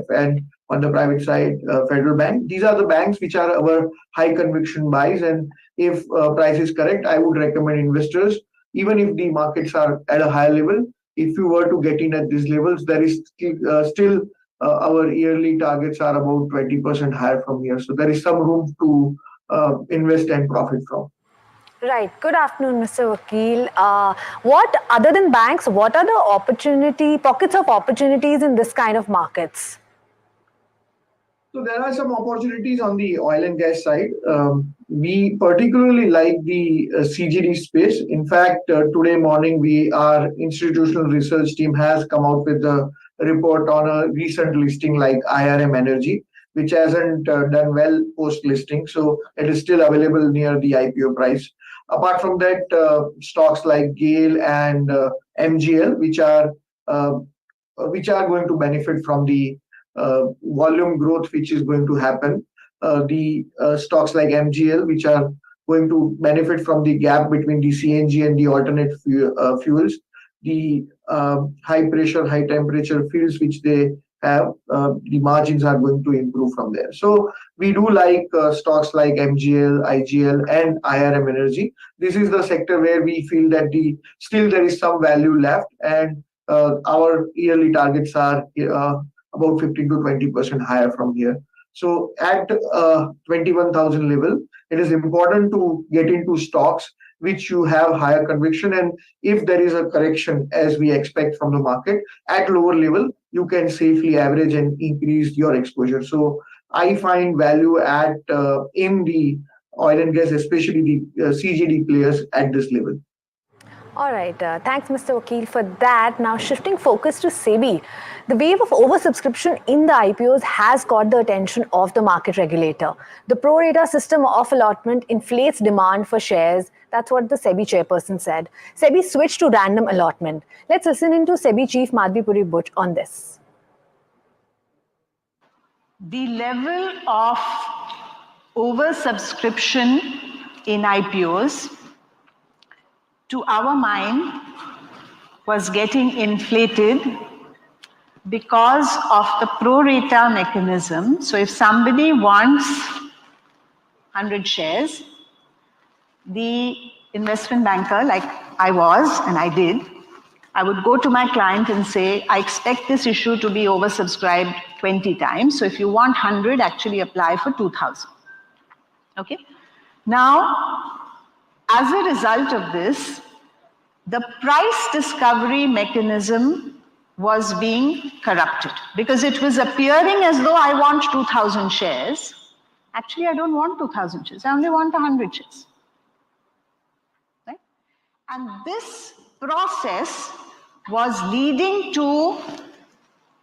and on the private side, Federal Bank. These are the banks which are our high conviction buys, and if price is correct, I would recommend investors, even if the markets are at a higher level, if you were to get in at these levels, there is still our yearly targets are about 20% higher from here. So there is some room to invest and profit from. Right. Good afternoon, Mr. Vakil. What, other than banks, what are the pockets of opportunities in this kind of markets? So there are some opportunities on the oil and gas side. We particularly like the CGD space. In fact, today morning, our institutional research team has come out with a report on a recent listing like IRM Energy, which hasn't done well post-listing. So it is still available near the IPO price. Apart from that, stocks like GAIL and MGL, which are going to benefit from the volume growth which is going to happen. The stocks like MGL, which are going to benefit from the gap between the CNG and the alternate fuels, the high pressure, high temperature fields which they have, the margins are going to improve from there. So we do like stocks like MGL, IGL, and IRM Energy. This is the sector where we feel that still there is some value left, and our yearly targets are about 15 to 20% higher from here. So at 21,000 level, it is important to get into stocks which you have higher conviction, and if there is a correction as we expect from the market at lower level, you can safely average and increase your exposure. So I find value in the oil and gas, especially the CGD players at this level. All right. Thanks, Mr. Vakil, for that. Now, shifting focus to SEBI. The wave of oversubscription in the IPOs has caught the attention of the market regulator. The pro rata system of allotment inflates demand for shares. That's what the SEBI chairperson said. SEBI switched to random allotment. Let's listen into SEBI Chief Madhvi Puri Butch on this. the level of oversubscription in IPOs, to our mind, was getting inflated because of the pro rata mechanism. So if somebody wants 100 shares, the investment banker, like I was and I did, I would go to my client and say, I expect this issue to be oversubscribed 20 times. So if you want 100, actually apply for 2,000. Okay? Now, as a result of this, the price discovery mechanism was being corrupted because it was appearing as though I want 2,000 shares. Actually, I don't want 2,000 shares. I only want 100 shares. Right? And this process was leading to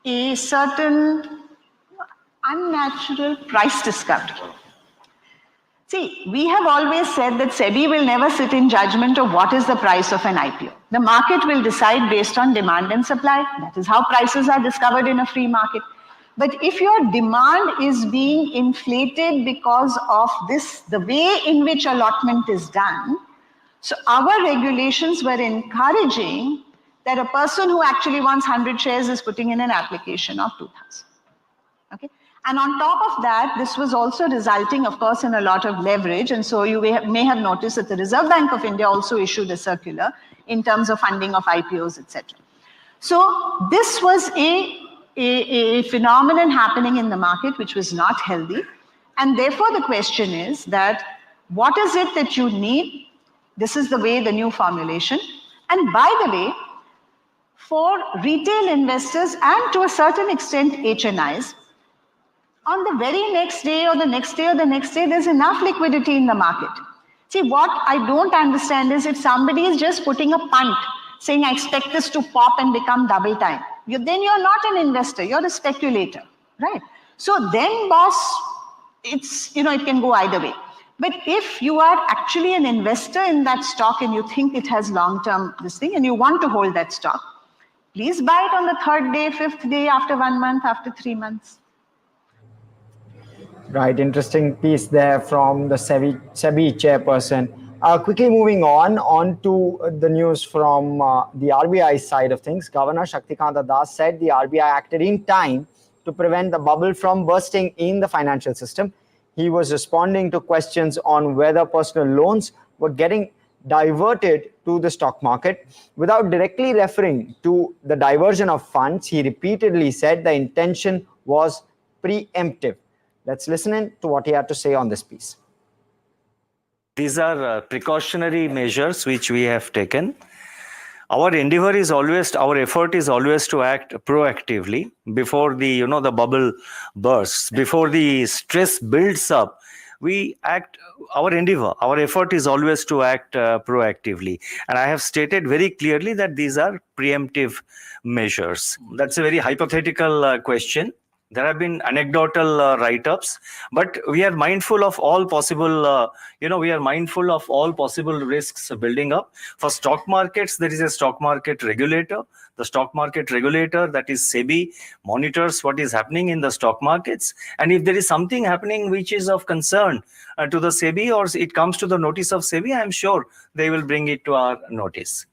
a certain unnatural price discovery. See, we have always said that SEBI will never sit in judgment of what is the price of an IPO. The market will decide based on demand and supply. That is how prices are discovered in a free market. But if your demand is being inflated because of this, the way in which allotment is done, so our regulations were encouraging that a person who actually wants 100 shares is putting in an application of 2,000. Okay? And on top of that, this was also resulting, of course, in a lot of leverage. And so you may have noticed that the Reserve Bank of India also issued a circular in terms of funding of IPOs, etc. So this was a phenomenon happening in the market which was not healthy. And therefore, the question is that what is it that you need? This is the way, the new formulation. And by the way, for retail investors and to a certain extent HNIs, on the very next day or the next day or the next day, there's enough liquidity in the market. See, what I don't understand is if somebody is just putting a punt, saying, I expect this to pop and become double time, then you're not an investor, you're a speculator, right? So then, boss, it's, it can go either way. But if you are actually an investor in that stock and you think it has long-term this thing and you want to hold that stock, please buy it on the 3rd day, 5th day, after 1 month, after 3 months. Right, interesting piece there from the SEBI chairperson. Quickly moving on to the news from the RBI side of things. Governor Shaktikanta Das said the RBI acted in time to prevent the bubble from bursting in the financial system. He was responding to questions on whether personal loans were getting diverted to the stock market. Without directly referring to the diversion of funds, he repeatedly said the intention was preemptive. Let's listen in to what he had to say on this piece. These are precautionary measures which we have taken. Our endeavor is always, our effort is always to act proactively before the, the bubble bursts, before the stress builds up. We act, our endeavor, our effort is always to act proactively. And I have stated very clearly that these are preemptive measures. That's a very hypothetical question. There have been anecdotal write-ups, but we are mindful of all possible, we are mindful of all possible risks building up. For stock markets, there is a stock market regulator. The stock market regulator, that is SEBI, monitors what is happening in the stock markets. And if there is something happening which is of concern to the SEBI or it comes to the notice of SEBI, I'm sure they will bring it to our notice.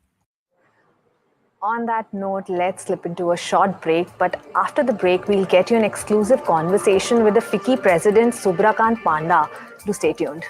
On that note, let's slip into a short break. But after the break, we'll get you an exclusive conversation with the FICCI president, Subrakant Panda. Do stay tuned.